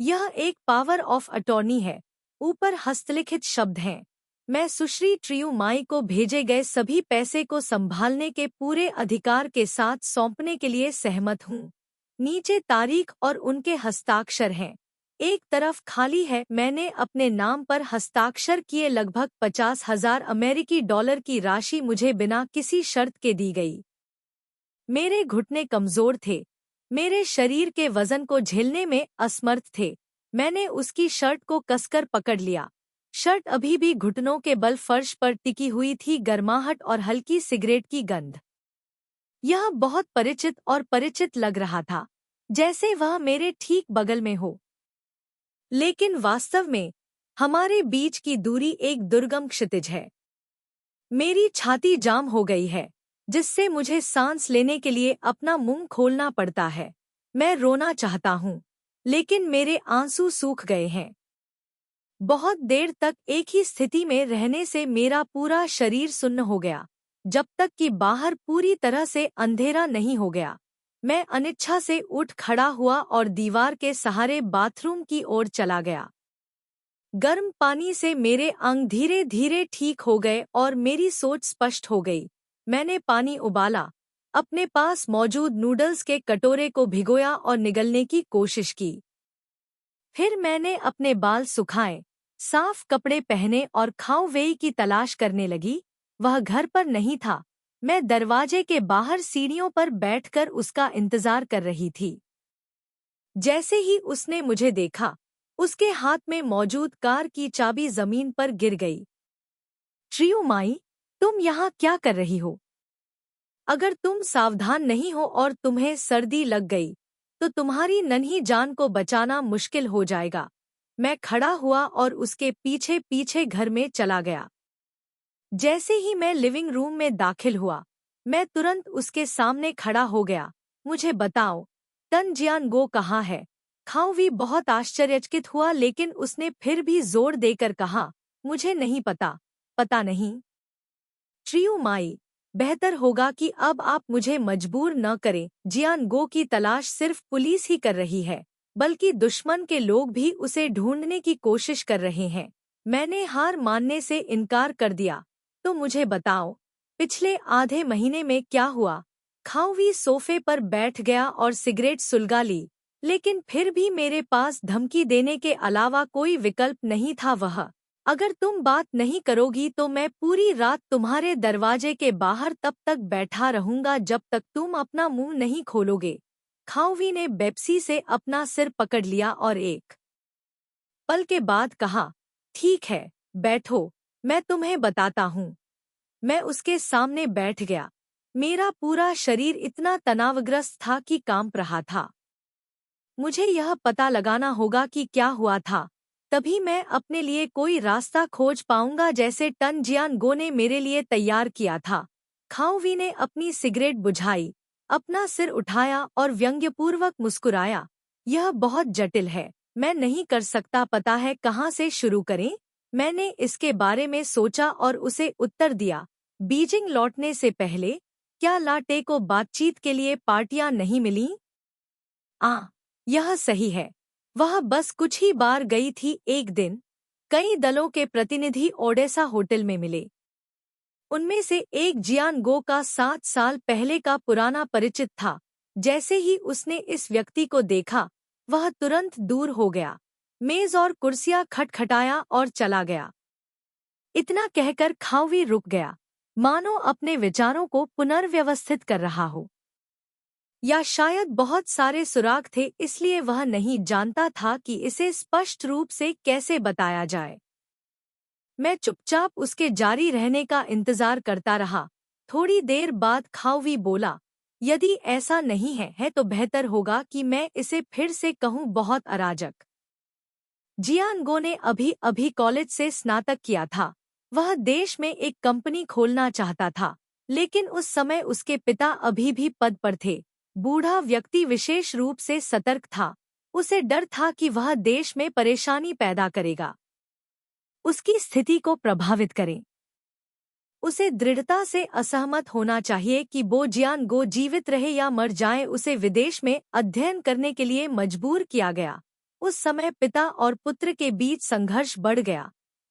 यह एक पावर ऑफ अटॉर्नी है। ऊपर हस्तलिखित शब्द हैं। मैं सुश्री ट्रियूमाई को भेजे गए सभी पैसे को संभालने के पूरे अधिकार के साथ सौंपने के लिए सहमत हूँ। नीचे तारीख और उनके हस्ताक्षर हैं। एक तरफ खाली है। मैंने अपने नाम पर हस्ताक्षर किए लगभग 50,000 अमेरिकी डॉलर की राशि मुझे बिना किसी शर्त के दी गई। मेरे घुटने कमजोर थे, मेरे शरीर के वजन को झेलने में असमर्थ थे। मैंने उसकी शर्ट को कसकर पकड़ लिया। शर्ट अभी भी घुटनों के बल फर्श पर टिकी हुई थी, गर्माहट और हल्की सिगरेट की गंध। यह बहुत परिचित लग रहा था, जैसे वह मेरे ठीक बगल में हो। लेकिन वास्तव में हमारे बीच की दूरी एक दुर्गम क्षितिज है। मेरी छाती जाम हो गई है, जिससे मुझे सांस लेने के लिए अपना मुंह खोलना पड़ता है। मैं रोना चाहता हूँ, लेकिन मेरे आंसू सूख गए हैं। बहुत देर तक एक ही स्थिति में रहने से मेरा पूरा शरीर सुन्न हो गया, जब तक कि बाहर पूरी तरह से अंधेरा नहीं हो गया। मैं अनिच्छा से उठ खड़ा हुआ और दीवार के सहारे बाथरूम की ओर चला गया। गर्म पानी से मेरे अंग धीरे धीरे ठीक हो गए और मेरी सोच स्पष्ट हो गई। मैंने पानी उबाला, अपने पास मौजूद नूडल्स के कटोरे को भिगोया और निगलने की कोशिश की। फिर मैंने अपने बाल सुखाए, साफ कपड़े पहने और खाओ वेई की तलाश करने लगी। वह घर पर नहीं था। मैं दरवाजे के बाहर सीढ़ियों पर बैठकर उसका इंतजार कर रही थी। जैसे ही उसने मुझे देखा, उसके हाथ में मौजूद कार की चाबी जमीन पर गिर गई। ट्रियूमाई, तुम यहाँ क्या कर रही हो? अगर तुम सावधान नहीं हो और तुम्हें सर्दी लग गई, तो तुम्हारी नन्ही जान को बचाना मुश्किल हो जाएगा। मैं खड़ा हुआ और उसके पीछे पीछे घर में चला गया। जैसे ही मैं लिविंग रूम में दाखिल हुआ, मैं तुरंत उसके सामने खड़ा हो गया। मुझे बताओ, टन जियान गो कहाँ है? खाओवी बहुत आश्चर्यचकित हुआ, लेकिन उसने फिर भी जोर देकर कहा, मुझे नहीं पता। पता नहीं? ट्रियूमाई, बेहतर होगा कि अब आप मुझे मजबूर न करें। जियान गो की तलाश सिर्फ पुलिस ही कर रही है, बल्कि दुश्मन के लोग भी उसे ढूंढने की कोशिश कर रहे हैं। मैंने हार मानने से इनकार कर दिया। तो मुझे बताओ, पिछले आधे महीने में क्या हुआ? खाओवी सोफे पर बैठ गया और सिगरेट सुलगा ली, लेकिन फिर भी मेरे पास धमकी देने के अलावा कोई विकल्प नहीं था। वह, अगर तुम बात नहीं करोगी तो मैं पूरी रात तुम्हारे दरवाजे के बाहर तब तक बैठा रहूंगा जब तक तुम अपना मुंह नहीं खोलोगे। खाओवी ने बेप्सी से अपना सिर पकड़ लिया और एक पल के बाद कहा, ठीक है, बैठो, मैं तुम्हें बताता हूँ। मैं उसके सामने बैठ गया। मेरा पूरा शरीर इतना तनावग्रस्त था कि कांप रहा था। मुझे यह पता लगाना होगा कि क्या हुआ था, तभी मैं अपने लिए कोई रास्ता खोज पाऊंगा, जैसे टन जियान गो ने मेरे लिए तैयार किया था। खाओवी ने अपनी सिगरेट बुझाई, अपना सिर उठाया और व्यंग्यपूर्वक मुस्कुराया। यह बहुत जटिल है, मैं नहीं कर सकता। पता है कहाँ से शुरू करें? मैंने इसके बारे में सोचा और उसे उत्तर दिया, बीजिंग लौटने से पहले क्या लाटे को बातचीत के लिए पार्टियां नहीं मिलीं? यह सही है। वह बस कुछ ही बार गई थी। एक दिन कई दलों के प्रतिनिधि ओडेसा होटल में मिले। उनमें से एक जियान गो का 7 साल पहले का पुराना परिचित था। जैसे ही उसने इस व्यक्ति को देखा, वह तुरंत दूर हो गया, मेज और कुर्सियां खटखटाया और चला गया। इतना कहकर खावी रुक गया, मानो अपने विचारों को पुनर्व्यवस्थित कर रहा हो। या शायद बहुत सारे सुराग थे, इसलिए वह नहीं जानता था कि इसे स्पष्ट रूप से कैसे बताया जाए। मैं चुपचाप उसके जारी रहने का इंतजार करता रहा। थोड़ी देर बाद खावी बोला, यदि ऐसा नहीं है तो बेहतर होगा कि मैं इसे फिर से कहूँ, बहुत अराजक। जियानगो ने अभी अभी कॉलेज से स्नातक किया था। वह देश में एक कंपनी खोलना चाहता था, लेकिन उस समय उसके पिता अभी भी पद पर थे। बूढ़ा व्यक्ति विशेष रूप से सतर्क था। उसे डर था कि वह देश में परेशानी पैदा करेगा, उसकी स्थिति को प्रभावित करें। उसे दृढ़ता से असहमत होना चाहिए कि बो जियानगो जीवित रहे या मर जाए। उसे विदेश में अध्ययन करने के लिए मजबूर किया गया। उस समय पिता और पुत्र के बीच संघर्ष बढ़ गया।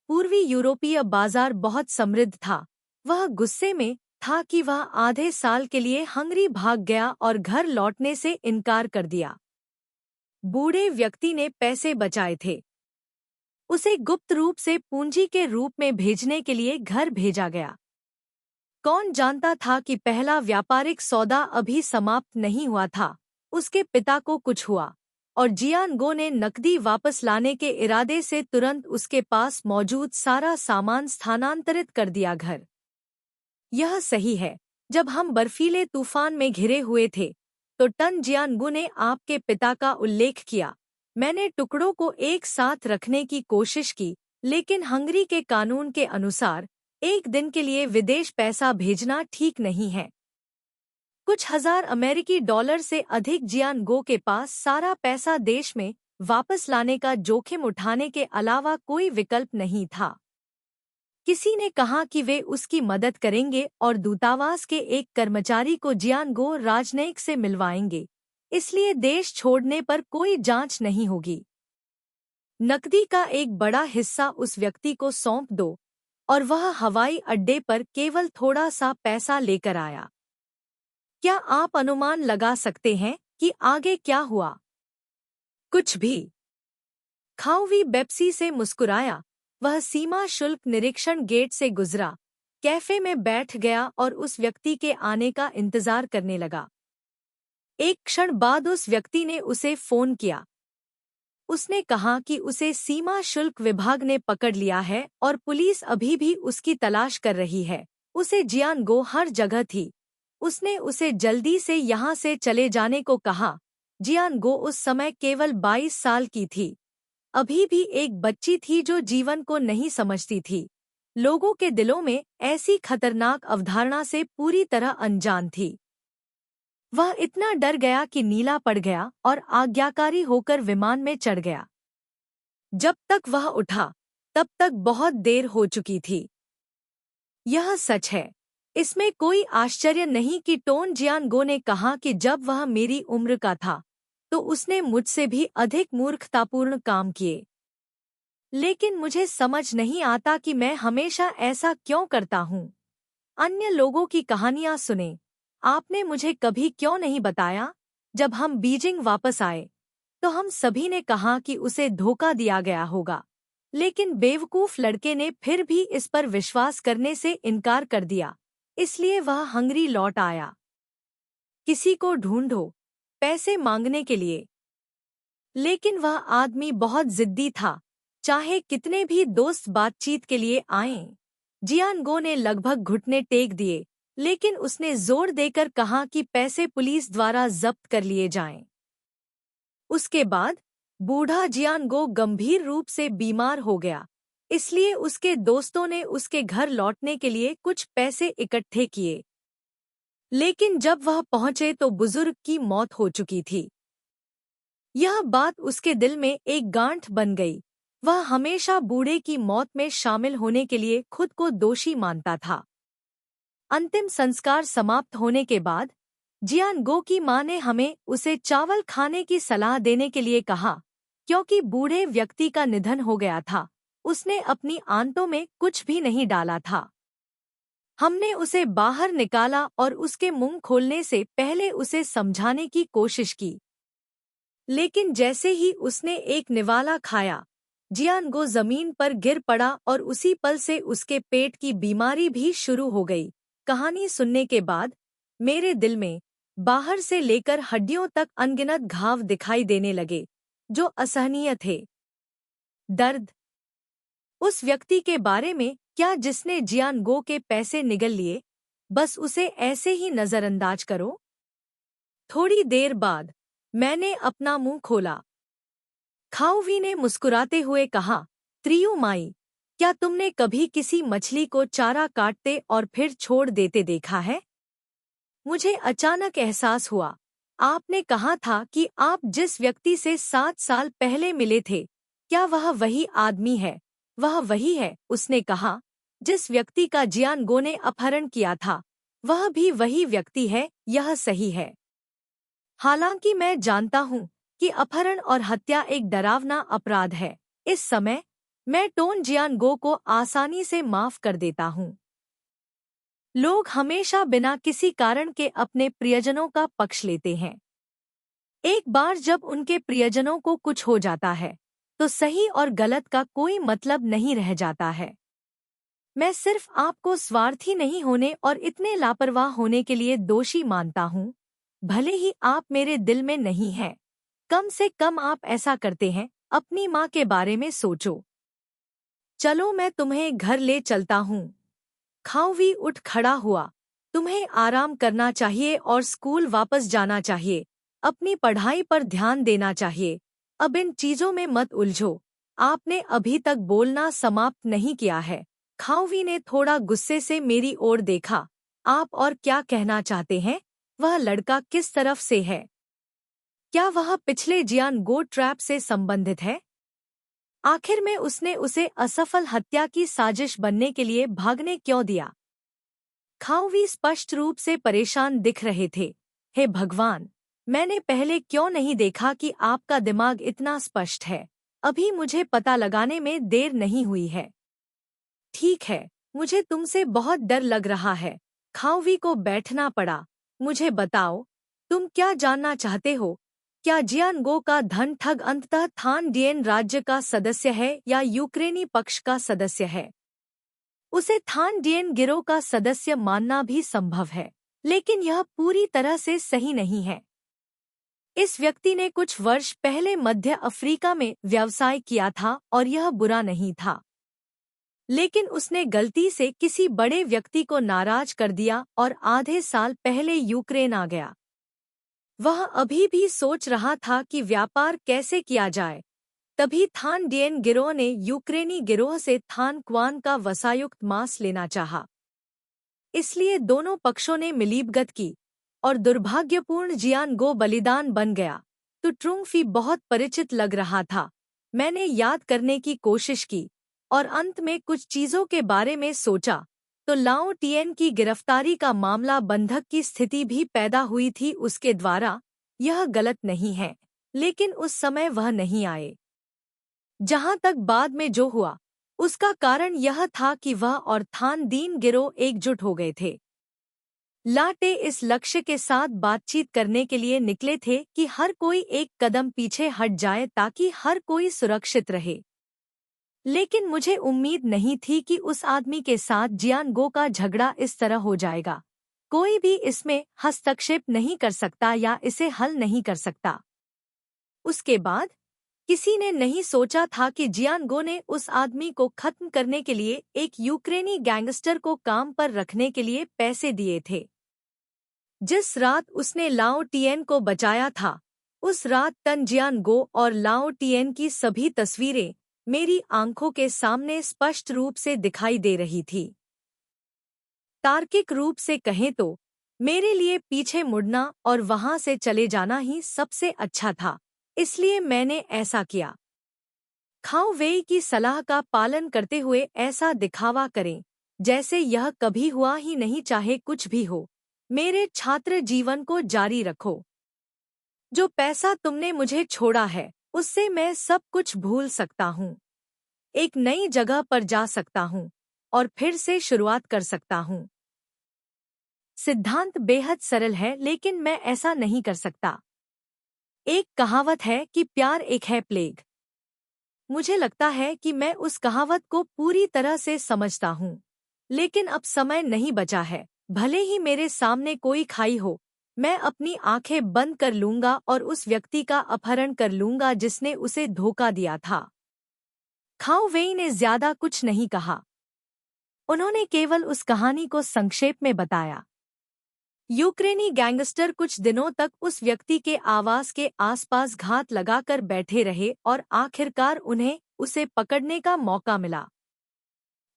पूर्वी यूरोपीय बाजार बहुत समृद्ध था। वह गुस्से में था कि वह आधे साल के लिए हंगरी भाग गया और घर लौटने से इनकार कर दिया। बूढ़े व्यक्ति ने पैसे बचाए थे। उसे गुप्त रूप से पूंजी के रूप में भेजने के लिए घर भेजा गया। कौन जानता था कि पहला व्यापारिक सौदा अभी समाप्त नहीं हुआ था। उसके पिता को कुछ हुआ और जियानगो ने नकदी वापस लाने के इरादे से तुरंत उसके पास मौजूद सारा सामान स्थानांतरित कर दिया। घर यह सही है। जब हम बर्फीले तूफान में घिरे हुए थे तो टन जियानगो ने आपके पिता का उल्लेख किया। मैंने टुकड़ों को एक साथ रखने की कोशिश की, लेकिन हंगरी के कानून के अनुसार एक दिन के लिए विदेश पैसा भेजना ठीक नहीं है। कुछ हजार अमेरिकी डॉलर से अधिक जियानगो के पास सारा पैसा देश में वापस लाने का जोखिम उठाने के अलावा कोई विकल्प नहीं था। किसी ने कहा कि वे उसकी मदद करेंगे और दूतावास के एक कर्मचारी को जियानगो राजनयिक से मिलवाएंगे, इसलिए देश छोड़ने पर कोई जांच नहीं होगी। नकदी का एक बड़ा हिस्सा उस व्यक्ति को सौंप दो और वह हवाई अड्डे पर केवल थोड़ा सा पैसा लेकर आया। क्या आप अनुमान लगा सकते हैं कि आगे क्या हुआ? कुछ भी। खाओवी बेप्सी से मुस्कुराया। वह सीमा शुल्क निरीक्षण गेट से गुजरा, कैफे में बैठ गया और उस व्यक्ति के आने का इंतजार करने लगा। एक क्षण बाद उस व्यक्ति ने उसे फोन किया। उसने कहा कि उसे सीमा शुल्क विभाग ने पकड़ लिया है और पुलिस अभी भी उसकी तलाश कर रही है। उसे जियानगो हर जगह थी। उसने उसे जल्दी से यहाँ से चले जाने को कहा। जियानगो उस समय केवल 22 साल की थी। अभी भी एक बच्ची थी जो जीवन को नहीं समझती थी। लोगों के दिलों में ऐसी खतरनाक अवधारणा से पूरी तरह अनजान थी। वह इतना डर गया कि नीला पड़ गया और आज्ञाकारी होकर विमान में चढ़ गया। जब तक वह उठा तब तक बहुत देर हो चुकी थी। यह सच है। इसमें कोई आश्चर्य नहीं कि टोन जियानगो ने कहा कि जब वह मेरी उम्र का था तो उसने मुझसे भी अधिक मूर्खतापूर्ण काम किए। लेकिन मुझे समझ नहीं आता कि मैं हमेशा ऐसा क्यों करता हूँ। अन्य लोगों की कहानियां सुने। आपने मुझे कभी क्यों नहीं बताया? जब हम बीजिंग वापस आए तो हम सभी ने कहा कि उसे धोखा दिया गया होगा, लेकिन बेवकूफ लड़के ने फिर भी इस पर विश्वास करने से इनकार कर दिया, इसलिए वह हंगरी लौट आया। किसी को ढूंढो पैसे मांगने के लिए। लेकिन वह आदमी बहुत जिद्दी था, चाहे कितने भी दोस्त बातचीत के लिए आएं। जियानगो ने लगभग घुटने टेक दिए, लेकिन उसने जोर देकर कहा कि पैसे पुलिस द्वारा जब्त कर लिए जाएं। उसके बाद बूढ़ा जियानगो गंभीर रूप से बीमार हो गया, इसलिए उसके दोस्तों ने उसके घर लौटने के लिए कुछ पैसे इकट्ठे किए। लेकिन जब वह पहुंचे तो बुजुर्ग की मौत हो चुकी थी। यह बात उसके दिल में एक गांठ बन गई। वह हमेशा बूढ़े की मौत में शामिल होने के लिए खुद को दोषी मानता था। अंतिम संस्कार समाप्त होने के बाद जियानगो की मां ने हमें उसे चावल खाने की सलाह देने के लिए कहा, क्योंकि बूढ़े व्यक्ति का निधन हो गया था। उसने अपनी आंतों में कुछ भी नहीं डाला था। हमने उसे बाहर निकाला और उसके मुंह खोलने से पहले उसे समझाने की कोशिश की, लेकिन जैसे ही उसने एक निवाला खाया, जियानगो जमीन पर गिर पड़ा और उसी पल से उसके पेट की बीमारी भी शुरू हो गई। कहानी सुनने के बाद मेरे दिल में बाहर से लेकर हड्डियों तक अनगिनत घाव दिखाई देने लगे, जो असहनीय थे। दर्द उस व्यक्ति के बारे में क्या जिसने जियानगो के पैसे निगल लिए, बस उसे ऐसे ही नजरअंदाज करो। थोड़ी देर बाद मैंने अपना मुंह खोला। खाओवी ने मुस्कुराते हुए कहा, त्रियू माई, क्या तुमने कभी किसी मछली को चारा काटते और फिर छोड़ देते देखा है? मुझे अचानक एहसास हुआ, आपने कहा था कि आप जिस व्यक्ति से 7 साल पहले मिले थे, क्या वह वही आदमी है? वह वही है, उसने कहा, जिस व्यक्ति का जियानगो ने अपहरण किया था। वह भी वही व्यक्ति है, यह सही है। हालांकि मैं जानता हूँ कि अपहरण और हत्या एक डरावना अपराध है, इस समय मैं टोन जियानगो को आसानी से माफ कर देता हूँ। लोग हमेशा बिना किसी कारण के अपने प्रियजनों का पक्ष लेते हैं। एक बार जब उनके प्रियजनों को कुछ हो जाता है, तो सही और गलत का कोई मतलब नहीं रह जाता है। मैं सिर्फ आपको स्वार्थी नहीं होने और इतने लापरवाह होने के लिए दोषी मानता हूँ। भले ही आप मेरे दिल में नहीं हैं, कम से कम आप ऐसा करते हैं। अपनी माँ के बारे में सोचो। चलो मैं तुम्हें घर ले चलता हूँ। खाओवी उठ खड़ा हुआ। तुम्हें आराम करना चाहिए और स्कूल वापस जाना चाहिए। अपनी पढ़ाई पर ध्यान देना चाहिए। अब इन चीजों में मत उलझो। आपने अभी तक बोलना समाप्त नहीं किया है। खाओवी ने थोड़ा गुस्से से मेरी ओर देखा। आप और क्या कहना चाहते हैं? वह लड़का किस तरफ से है? क्या वह पिछले जियानगो ट्रैप से संबंधित है? आखिर में उसने उसे असफल हत्या की साजिश बनने के लिए भागने क्यों दिया? खाओवी स्पष्ट रूप से परेशान दिख रहे थे। हे भगवान, मैंने पहले क्यों नहीं देखा कि आपका दिमाग इतना स्पष्ट है। अभी मुझे पता लगाने में देर नहीं हुई है। ठीक है, मुझे तुमसे बहुत डर लग रहा है। खाओवी को बैठना पड़ा। मुझे बताओ, तुम क्या जानना चाहते हो? क्या जियानगो का धन ठग अंततः थान डियन राज्य का सदस्य है या यूक्रेनी पक्ष का सदस्य है? उसे थान डियन गिरोह का सदस्य मानना भी संभव है, लेकिन यह पूरी तरह से सही नहीं है। इस व्यक्ति ने कुछ वर्ष पहले मध्य अफ्रीका में व्यवसाय किया था और यह बुरा नहीं था, लेकिन उसने गलती से किसी बड़े व्यक्ति को नाराज कर दिया और आधे साल पहले यूक्रेन आ गया। वह अभी भी सोच रहा था कि व्यापार कैसे किया जाए। तभी थान डियन गिरोह ने यूक्रेनी गिरोह से थान क्वान का वसायुक्त मांस लेना चाहा। इसलिए दोनों पक्षों ने मिलीभगत की और दुर्भाग्यपूर्ण जियानगो बलिदान बन गया। तो ट्रुंगफी बहुत परिचित लग रहा था। मैंने याद करने की कोशिश की और अंत में कुछ चीजों के बारे में सोचा। तो लाओ टिएन की गिरफ्तारी का मामला बंधक की स्थिति भी पैदा हुई थी उसके द्वारा। यह गलत नहीं है, लेकिन उस समय वह नहीं आए। जहां तक बाद में जो हुआ, उसका कारण यह था कि वह और थान दीन गिरोह एकजुट हो गए थे। लाटे इस लक्ष्य के साथ बातचीत करने के लिए निकले थे कि हर कोई एक कदम पीछे हट जाए ताकि हर कोई सुरक्षित रहे। लेकिन मुझे उम्मीद नहीं थी कि उस आदमी के साथ जियानगो का झगड़ा इस तरह हो जाएगा। कोई भी इसमें हस्तक्षेप नहीं कर सकता या इसे हल नहीं कर सकता। उसके बाद किसी ने नहीं सोचा था कि जियानगो ने उस आदमी को खत्म करने के लिए एक यूक्रेनी गैंगस्टर को काम पर रखने के लिए पैसे दिए थे। जिस रात उसने लाओ टिएन को बचाया था, उस रात तन जियानगो और लाओ टिएन की सभी तस्वीरें मेरी आंखों के सामने स्पष्ट रूप से दिखाई दे रही थी। तार्किक रूप से कहें तो मेरे लिए पीछे मुड़ना और वहां से चले जाना ही सबसे अच्छा था, इसलिए मैंने ऐसा किया। खाओ वेई की सलाह का पालन करते हुए ऐसा दिखावा करें जैसे यह कभी हुआ ही नहीं, चाहे कुछ भी हो। मेरे छात्र जीवन को जारी रखो। जो पैसा तुमने मुझे छोड़ा है उससे मैं सब कुछ भूल सकता हूँ। एक नई जगह पर जा सकता हूँ और फिर से शुरुआत कर सकता हूँ। सिद्धांत बेहद सरल है, लेकिन मैं ऐसा नहीं कर सकता। एक कहावत है कि प्यार एक है प्लेग। मुझे लगता है कि मैं उस कहावत को पूरी तरह से समझता हूँ, लेकिन अब समय नहीं बचा है। भले ही मेरे सामने कोई खाई हो, मैं अपनी आंखें बंद कर लूंगा और उस व्यक्ति का अपहरण कर लूंगा जिसने उसे धोखा दिया था। खाओ वेई ने ज्यादा कुछ नहीं कहा। उन्होंने केवल उस कहानी को संक्षेप में बताया। यूक्रेनी गैंगस्टर कुछ दिनों तक उस व्यक्ति के आवास के आसपास घात लगाकर बैठे रहे और आखिरकार उन्हें उसे पकड़ने का मौका मिला।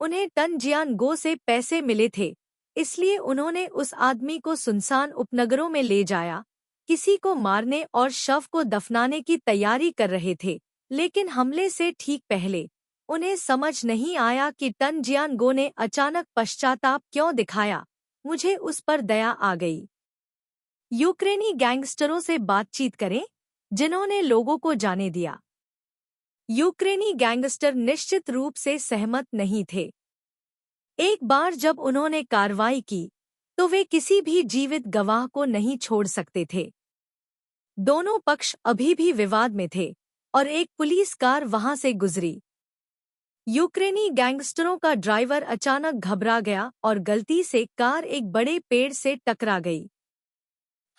उन्हें टन जियान गो से पैसे मिले थे, इसलिए उन्होंने उस आदमी को सुनसान उपनगरों में ले जाया। किसी को मारने और शव को दफनाने की तैयारी कर रहे थे, लेकिन हमले से ठीक पहले उन्हें समझ नहीं आया कि टन जियान गो ने अचानक पश्चाताप क्यों दिखाया। मुझे उस पर दया आ गई। यूक्रेनी गैंगस्टरों से बातचीत करें जिन्होंने लोगों को जाने दिया। यूक्रेनी गैंगस्टर निश्चित रूप से सहमत नहीं थे। एक बार जब उन्होंने कार्रवाई की तो वे किसी भी जीवित गवाह को नहीं छोड़ सकते थे। दोनों पक्ष अभी भी विवाद में थे और एक पुलिस कार वहां से गुजरी। यूक्रेनी गैंगस्टरों का ड्राइवर अचानक घबरा गया और गलती से कार एक बड़े पेड़ से टकरा गई।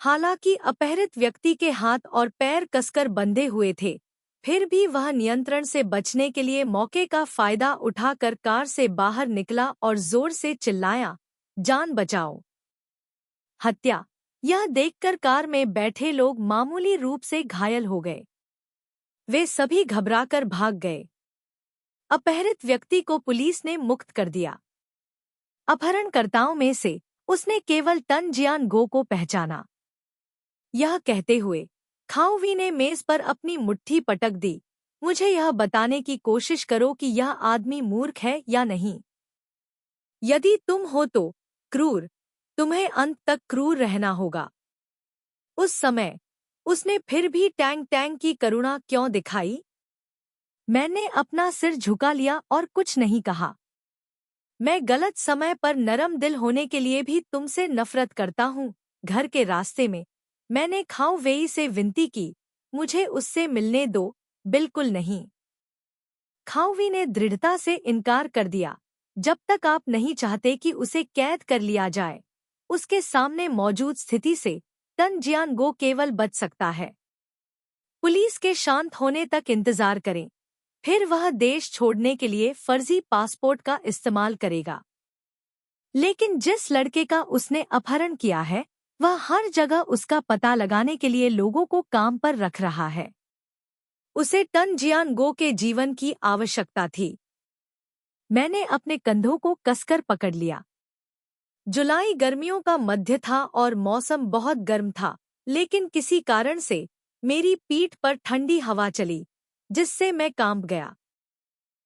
हालांकि अपहरित व्यक्ति के हाथ और पैर कसकर बंधे हुए थे, फिर भी वह नियंत्रण से बचने के लिए मौके का फायदा उठाकर कार से बाहर निकला और जोर से चिल्लाया, जान बचाओ। हत्या। यह देखकर कार में बैठे लोग मामूली रूप से घायल हो गए। वे सभी घबराकर भाग गए। अपहरित व्यक्ति को पुलिस ने मुक्त कर दिया। अपहरणकर्ताओं में से उसने केवल टन जियान गो को पहचाना। यह कहते हुए खाओ वी ने मेज पर अपनी मुट्ठी पटक दी। मुझे यह बताने की कोशिश करो कि यह आदमी मूर्ख है या नहीं। यदि तुम हो तो क्रूर, तुम्हें अंत तक क्रूर रहना होगा। उस समय उसने फिर भी टैंग टैंग की करुणा क्यों दिखाई? मैंने अपना सिर झुका लिया और कुछ नहीं कहा। मैं गलत समय पर नरम दिल होने के लिए भी तुमसे नफरत करता हूँ। घर के रास्ते में मैंने खाओ वेई से विनती की, मुझे उससे मिलने दो। बिल्कुल नहीं। खाओ वी ने दृढ़ता से इनकार कर दिया। जब तक आप नहीं चाहते कि उसे कैद कर लिया जाए, उसके सामने मौजूद स्थिति से टन जियान गो केवल बच सकता है। पुलिस के शांत होने तक इंतजार करें, फिर वह देश छोड़ने के लिए फर्जी पासपोर्ट का इस्तेमाल करेगा। लेकिन जिस लड़के का उसने अपहरण किया है, वह हर जगह उसका पता लगाने के लिए लोगों को काम पर रख रहा है। उसे टन जियान गो के जीवन की आवश्यकता थी। मैंने अपने कंधों को कसकर पकड़ लिया। जुलाई गर्मियों का मध्य था और मौसम बहुत गर्म था, लेकिन किसी कारण से मेरी पीठ पर ठंडी हवा चली, जिससे मैं कांप गया।